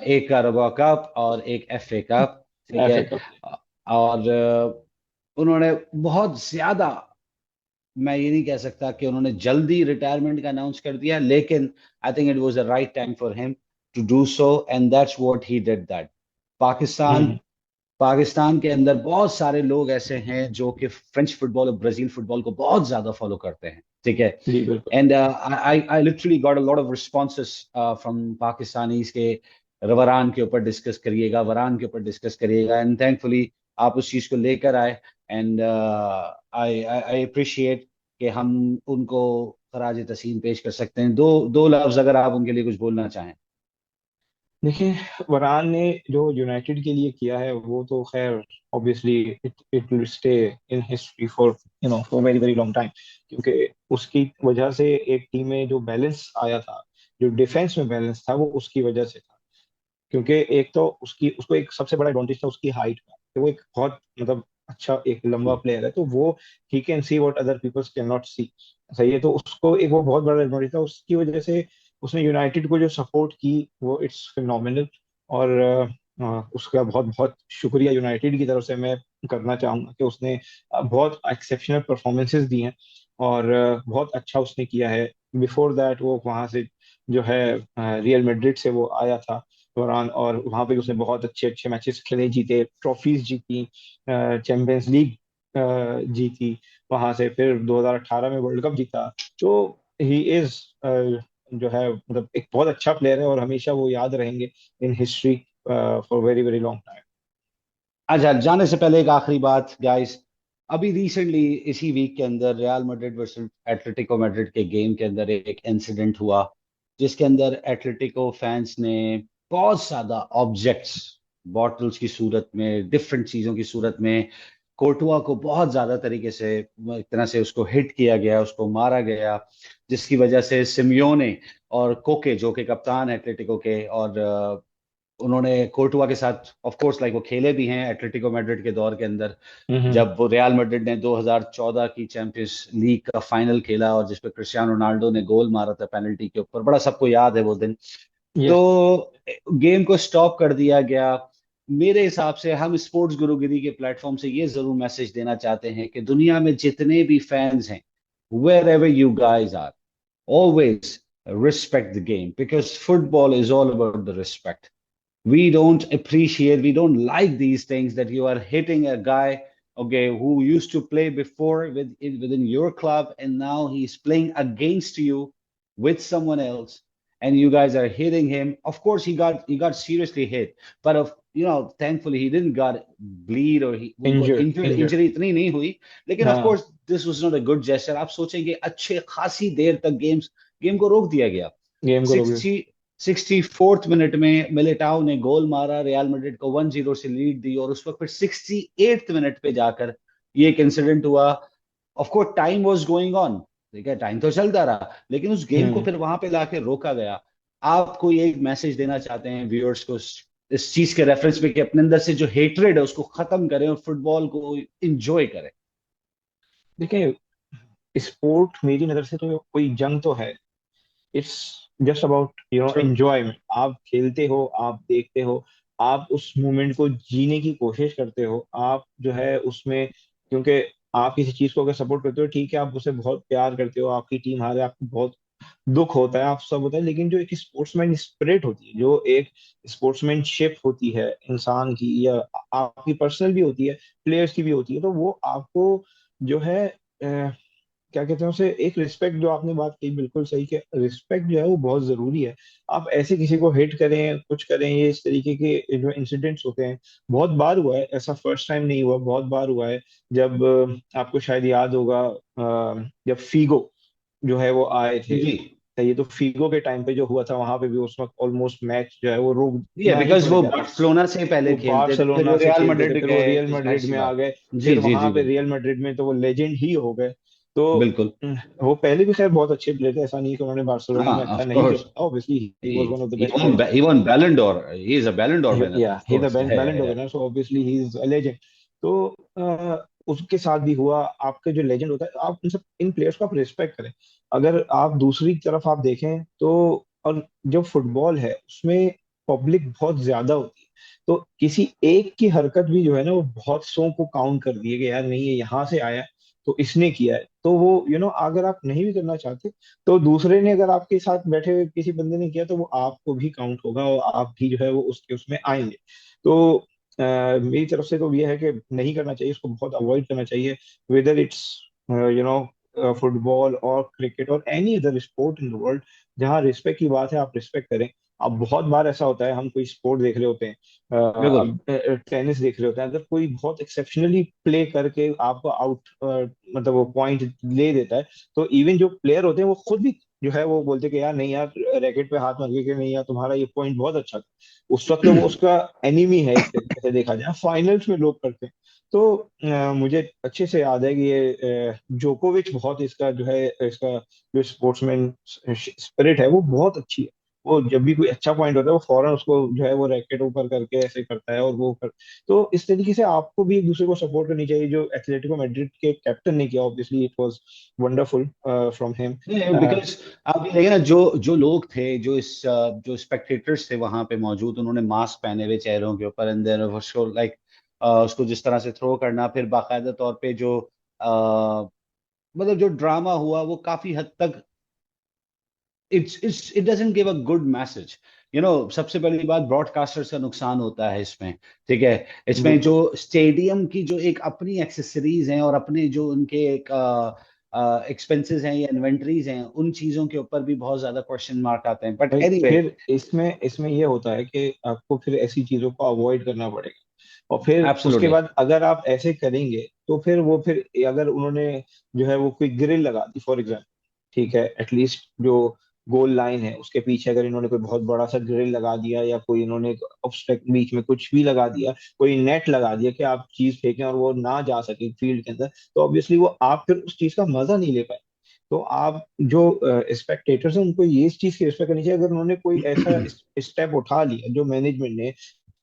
A: एक करबा कप और एक FA कप, ठीक है।
B: FA cup.
A: और उन्होंने बहुत ज्यादा, मैं ये नहीं कह सकता कि उन्होंने जल्दी रिटायरमेंट का अनाउंस कर दिया, लेकिन I think it was the right time for him to do so, and that's what he did that. Pakistan
B: hmm.
A: Pakistan के अंदर बहुत सारे लोग ऐसे हैं जो कि फ्रेंच फुटबॉल और ब्राजील फुटबॉल को बहुत ज्यादा फॉलो करते हैं, ठीक है।
B: जी बिल्कुल।
A: And I literally got a lot of responses from Pakistanis के, वरान के ऊपर डिस्कस करिएगा, वरान के ऊपर डिस्कस करिएगा, एंड थैंकफुली आप उस चीज को लेकर आए। एंड आई आई अप्रिशिएट कि हम उनको खराज तस्लीम पेश कर सकते हैं। दो दो लफ्ज अगर आप उनके लिए कुछ बोलना चाहें।
B: देखिए, वरान ने जो यूनाइटेड के लिए किया है वो तो खैर obviously it it will stay in history for for very very long time, क्योंकि उसकी वजह से एक टीम में जो बैलेंस आया था, जो डिफेंस में बैलेंस था, वो उसकी वजह से था। क्योंकि एक तो उसकी उसको एक सबसे बड़ा एडवांटेज था उसकी हाइट का, तो वो एक बहुत मतलब अच्छा एक लंबा प्लेयर है, तो वो he can see what other peoples can not see. सही है, तो उसको एक वो बहुत बड़ा एडवांटेज था, उसकी वजह से उसने यूनाइटेड को जो सपोर्ट की वो इट्स फिनोमिनल। और उसका बहुत बहुत शुक्रिया यूनाइटेड की तरफ से मैं करना चाहूंगा कि उसने बहुत एक्सेप्शनल परफॉर्मेंसेस दी हैं और बहुत अच्छा उसने किया है। बिफोर दैट वो वहां से जो है रियल मैड्रिड से वो आया था दौरान, और वहां पे उसने बहुत अच्छे अच्छे मैचेस खेले, जीते, ट्रॉफीज जीती, चैंपियंस लीग जीती। वहां से फिर 2018 में वर्ल्ड कप जीता। तो ही इज जो है मतलब एक बहुत अच्छा प्लेयर है और हमेशा वो याद रहेंगे in history for very very long time.
A: अच्छा, जाने से पहले एक आखिरी बात गाइस। अभी रिसेंटली इसी वीक के अंदर real Madrid versus Atletico Madrid के गेम के अंदर एक इंसिडेंट हुआ, जिसके अंदर एटलेटिको फैंस ने बहुत ज्यादा ऑब्जेक्ट्स, बॉटल्स की सूरत में, डिफरेंट चीजों की सूरत में, कोर्टुआ को बहुत ज्यादा तरीके से, एक तरह से उसको हिट किया गया, उसको मारा गया, जिसकी वजह से सिमियोने और कोके, जो कि कप्तान है एटलेटिको के, और उन्होंने कोर्टुआ के साथ ऑफ कोर्स लाइक वो खेले भी हैं एटलेटिको मैड्रिड के दौर के अंदर,
B: हम्म।
A: जब वो रियल मैड्रिड ने 2014 की चैंपियंस लीग का फाइनल खेला और जिसपे क्रिस्टियानो रोनाल्डो ने गोल मारा था पेनल्टी के ऊपर, बड़ा सबको याद है वो दिन।
B: यस।
A: तो गेम को स्टॉप कर दिया गया। मेरे हिसाब से हम स्पोर्ट्स गुरुगिरी के प्लेटफॉर्म से ये जरूर मैसेज देना चाहते हैं कि दुनिया में जितने भी फैंस हैं, wherever you guys are, always respect the game, because football is all about the respect. We don't appreciate, we don't like these things that you are hitting a guy okay, who used to play before within your club, and now he's playing against you with someone else, and you guys are hitting him. Of course, he got seriously hit, but thankfully he didn't got bleed, or he वो
B: injured
A: injured,
B: injured.
A: injury इतनी नहीं हुई. लेकिन of
B: हाँ,
A: course this was not a good gesture. आप सोचेंगे अच्छे खासी देर तक गेम को रोक दिया गया.
B: गेम को रोक
A: 64th मिनट में मिलिटाओ ने गोल मारा, रियल मैड्रिड को 1-0 से लीड दी, और उस वक्त फिर 68th मिनट पे जाकर ये एक इंसिडेंट हुआ. Of course time was going on, ठीक है, टाइम तो चलता रहा, लेकिन उस गेम को
B: दिया।
A: फिर वहां पे लाके रोका गया. आप कोई एक मैसेज देना चाहते हैं व्यूअर्स को इस चीज के रेफरेंस में, कि अपने अंदर से जो हेट्रेड है उसको खत्म करें और फुटबॉल को एंजॉय करें?
B: देखिए, स्पोर्ट मेरी नजर से तो कोई जंग तो है, it's just about
A: True.
B: Enjoyment. आप खेलते हो, आप देखते हो, आप उस मोमेंट को जीने की कोशिश करते हो, आप जो है उसमें, क्योंकि आप किसी चीज को अगर सपोर्ट करते हो, ठीक है, आप उसे बहुत प्यार करते हो, आपकी टीम हारे, आपको बहुत दुख होता है, आप सब होता है, लेकिन जो एक स्पोर्ट्समैन स्पिरिट होती है, जो एक स्पोर्ट्समैनशिप होती है इंसान की, या आपकी पर्सनल भी होती है, प्लेयर्स की भी होती है, तो वो आपको जो है क्या कहते हैं उसे, एक रिस्पेक्ट, जो आपने बात की बिल्कुल सही, कि रिस्पेक्ट जो है वो बहुत जरूरी है। आप ऐसे किसी को हिट करें, कुछ करें, ये इस तरीके के जो इंसिडेंट्स होते हैं, बहुत बार हुआ है ऐसा, फर्स्ट टाइम नहीं हुआ, बहुत बार हुआ है। जब आपको शायद याद होगा, जब फीगो जो है वो आए थे,
A: जी.
B: तो ये तो फीगो के टाइम पे जो हुआ था, वहां पे भी उस वक्त ऑलमोस्ट मैच जो है वो
A: ये
B: रोकना ही
A: बिकॉज
B: पड़
A: वो
B: गया था।
A: बार्सिलोना से पहले
B: वो
A: खेलते थे, फिर
B: बार्सिलोना
A: वो
B: से
A: रियल
B: खेलते थे,
A: मैड्रिड
B: फिर वो
A: गए,
B: रियल
A: तो जाहिर
B: मैड्रिड
A: सी
B: में आ
A: बात.
B: गए,
A: जी
B: फिर
A: जी
B: वहां
A: जी
B: पे
A: बिल्कुल.
B: रियल मैड्रिड में तो वो लेजेंड ही हो गए। तो
A: बिल्कुल.
B: वो पहले भी खैर बहुत अच्छे प्लेयर थे, ऐसा नहीं कि उन्होंने बार्सिलोना
A: हाँ,
B: में अच्छा
A: ऑफ
B: नहीं
A: कोर्स.
B: खेला, obviously he
A: he
B: was one of the
A: he
B: best
A: won
B: players.
A: he won Ballon d'Or. He is a Ballon d'Or winner,
B: या
A: of
B: he the
A: course. Yeah, yeah,
B: बैलेंडो
A: yeah.
B: Winner, so obviously he is a legend. तो उसके साथ भी हुआ, आपके जो legend होता है, आप उन सब इन प्लेयर्स को आप रिस्पेक्ट करें। अगर आप दूसरी तरफ आप देखें तो, और जो फुटबॉल है उसमें पब्लिक बहुत ज्यादा होती है, तो किसी एक की हरकत भी जो है ना, वो बहुत सौ को काउंट कर दिए कि यार नहीं, ये यहाँ से आया है तो इसने किया है, तो वो अगर आप नहीं भी करना चाहते, तो दूसरे ने, अगर आपके साथ बैठे हुए किसी बंदे ने किया, तो वो आपको भी काउंट होगा और आप भी जो है वो उसके उसमें आएंगे। तो मेरी तरफ से तो ये है कि नहीं करना चाहिए, इसको बहुत अवॉइड करना चाहिए, whether it's you know football और क्रिकेट और any other sport in the world. जहाँ रिस्पेक्ट की बात है, आप रिस्पेक्ट करें। अब बहुत बार ऐसा होता है, हम कोई स्पोर्ट देख रहे होते हैं,
A: बिल्कुल.
B: अब टेनिस देख रहे होते हैं, अगर कोई बहुत एक्सेप्शनली प्ले करके आपको आउट, मतलब वो पॉइंट ले देता है, तो इवन जो प्लेयर होते हैं वो खुद भी जो है वो बोलते हैं कि यार नहीं यार, रैकेट पे हाथ मार के कि नहीं यार, तुम्हारा ये पॉइंट बहुत अच्छा था। उस वक्त तो वो उसका एनिमी है, एक तरीके से देखा जाए, फाइनल्स में लोग करते हैं। तो मुझे अच्छे से याद है कि ये जोकोविच बहुत इसका जो है, इसका जो स्पोर्ट्समैन स्पिरिट है वो बहुत अच्छी है। वो जब भी कोई अच्छा पॉइंट होता है, वो फौरन उसको जो है वो रैकेट ऊपर करके ऐसे करता है, और वो कर, तो इस तरीके से आपको भी एक दूसरे को सपोर्ट करनी चाहिए, जो एथलेटिको मैड्रिड के कैप्टन ने किया, obviously it was wonderful from him.
A: Because आप ये देखिए ना, जो जो लोग थे, जो स्पेक्टेटर्स थे वहां पे मौजूद, उन्होंने मास्क पहने हुए चेहरों के ऊपर, एंड देन उसको लाइक उसको जिस तरह से थ्रो करना, फिर बाकायदा तौर पे जो मतलब जो ड्रामा हुआ, वो काफी हद तक it doesn't give a good message. सबसे पहली बात, ब्रॉडकास्टर्स का नुकसान होता है इसमें, ठीक है. इसमें जो
B: बिल्कुल।
A: स्टेडियम की जो एक अपनी एक्सेसरीज हैं, और अपने जो उनके एक एक्सपेंसेस हैं या इन्वेंटरीज हैं, उन चीजों के ऊपर भी बहुत ज्यादा क्वेश्चन मार्क आते हैं, बट
B: भाई
A: एनीवे.
B: फिर इसमें इसमें ये होता है कि आपको फिर ऐसी चीजों को अवॉइड करना पड़ेगा, और फिर उसके
A: एब्सोल्युटली.
B: बाद अगर आप ऐसे करेंगे, तो फिर वो, फिर अगर उन्होंने जो है वो कोई ग्रिल लगा दी फॉर एग्जाम्पल, ठीक है, एटलीस्ट जो गोल लाइन है उसके पीछे अगर इन्होंने कोई बहुत बड़ा सा ग्रिल लगा दिया, या कोई इन्होंने ऑब्स्ट्रक्ट बीच में कुछ भी लगा दिया, कोई नेट लगा दिया कि आप चीज फेंकें और वो ना जा सके फील्ड के अंदर, तो ऑब्वियसली वो आप फिर उस चीज का मजा नहीं ले पाए। तो आप जो स्पेक्टेटर्स हैं, उनको ये इस चीज की रिस्पेक्ट करनी चाहिए, अगर उन्होंने कोई ऐसा स्टेप उठा लिया, जो मैनेजमेंट ने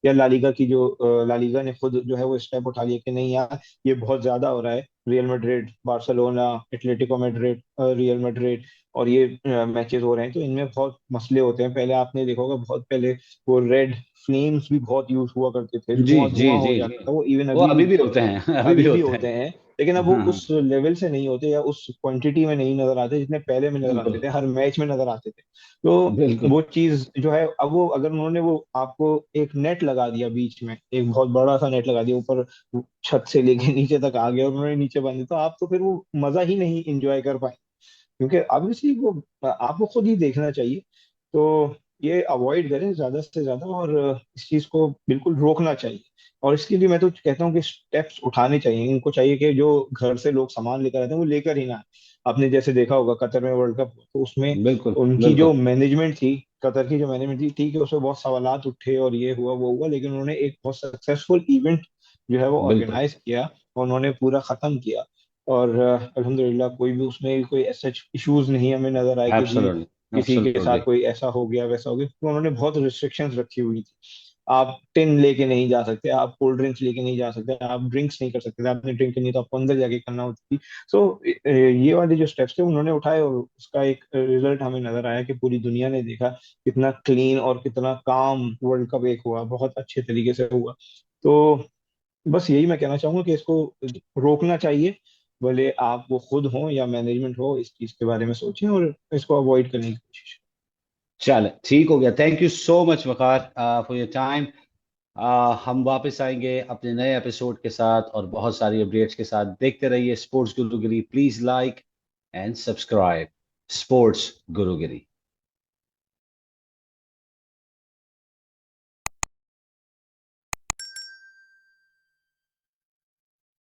B: या लालीगा की जो लालीगा ने खुद जो है वो स्टेप उठा लिया कि नहीं यार, ये बहुत ज्यादा हो रहा है, real Madrid, Barcelona, Atletico Madrid, real Madrid, और ये मैचेस हो रहे हैं, तो इनमें बहुत मसले होते हैं। पहले आपने देखा होगा, बहुत पहले वो रेड फ्लेम्स भी बहुत यूज हुआ करते थे,
A: जी
B: धुआं
A: जी
B: धुआं हो
A: जी जी.
B: जाता था, वो इवन
A: वो
B: अभी भी
A: अभी भी होते हैं. अभी भी
B: अभी भी
A: होते
B: होते
A: हैं.
B: हैं। लेकिन अब वो
A: हाँ हाँ,
B: उस लेवल से नहीं होते या उस क्वांटिटी में नहीं नजर आते जितने पहले में नजर आते
A: बिल्कुल
B: थे, हर मैच में नजर आते थे। तो
A: बिल्कुल
B: वो चीज जो है, अब वो अगर उन्होंने वो आपको एक नेट लगा दिया बीच में, एक बहुत बड़ा सा नेट लगा दिया ऊपर, छत से लेके नीचे तक आ गया और उन्होंने नीचे बांध दिया, तो आप तो फिर वो मजा ही नहीं इंजॉय कर पाए। क्योंकि ऑब्वियसली वो आपको खुद ही देखना चाहिए। तो ये अवॉइड करें ज्यादा से ज्यादा, और इस चीज को बिल्कुल रोकना चाहिए। और इसके लिए मैं तो कहता हूँ कि स्टेप्स उठाने चाहिए, इनको चाहिए कि जो घर से लोग सामान लेकर आते हैं वो लेकर ही ना आए। आपने जैसे देखा होगा कतर में वर्ल्ड कप, तो उसमें
A: बिल्कुल
B: उनकी जो
A: बिल्कुल
B: मैनेजमेंट थी, कतर की जो मैनेजमेंट थी, ठीक है उसमें बहुत सवालात उठे और ये हुआ वो हुआ, लेकिन उन्होंने एक बहुत सक्सेसफुल इवेंट जो है वो
A: बिल्कुल।
B: ऑर्गेनाइज किया और उन्होंने पूरा खत्म किया। और अल्हम्दुलिल्लाह कोई भी उसमें कोई ऐसा इश्यूज नहीं हमें नजर आए कि जी
A: एब्सोल्युटली
B: किसी के साथ
A: एब्सोल्युटली
B: कोई ऐसा हो गया वैसा हो गया, क्योंकि उन्होंने बहुत रिस्ट्रिक्शंस रखी हुई थी। आप टिन लेके नहीं जा सकते, आप कोल्ड ड्रिंक्स लेके नहीं जा सकते, आप ड्रिंक्स नहीं कर सकते थे, आपने ड्रिंक करनी तो आपको अंदर जाके करना होती थी। सो ये वाले जो स्टेप्स थे उन्होंने उठाए और उसका एक रिजल्ट हमें नजर आया कि पूरी दुनिया ने देखा कितना क्लीन और कितना काम वर्ल्ड कप एक हुआ, बहुत अच्छे तरीके से हुआ। तो बस यही मैं कहना चाहूंगा कि इसको रोकना चाहिए, भले आप वो खुद हो या मैनेजमेंट हो, इस चीज के बारे में सोचें और इसको अवॉइड करने की कोशिश
A: चल ठीक हो गया। Thank you so much Waqar for your time. हम वापस आएंगे अपने नए एपिसोड के साथ और बहुत सारी अपडेट्स के साथ। देखते रहिए sports Gurugiri. Please like and subscribe sports गुरुगिरी।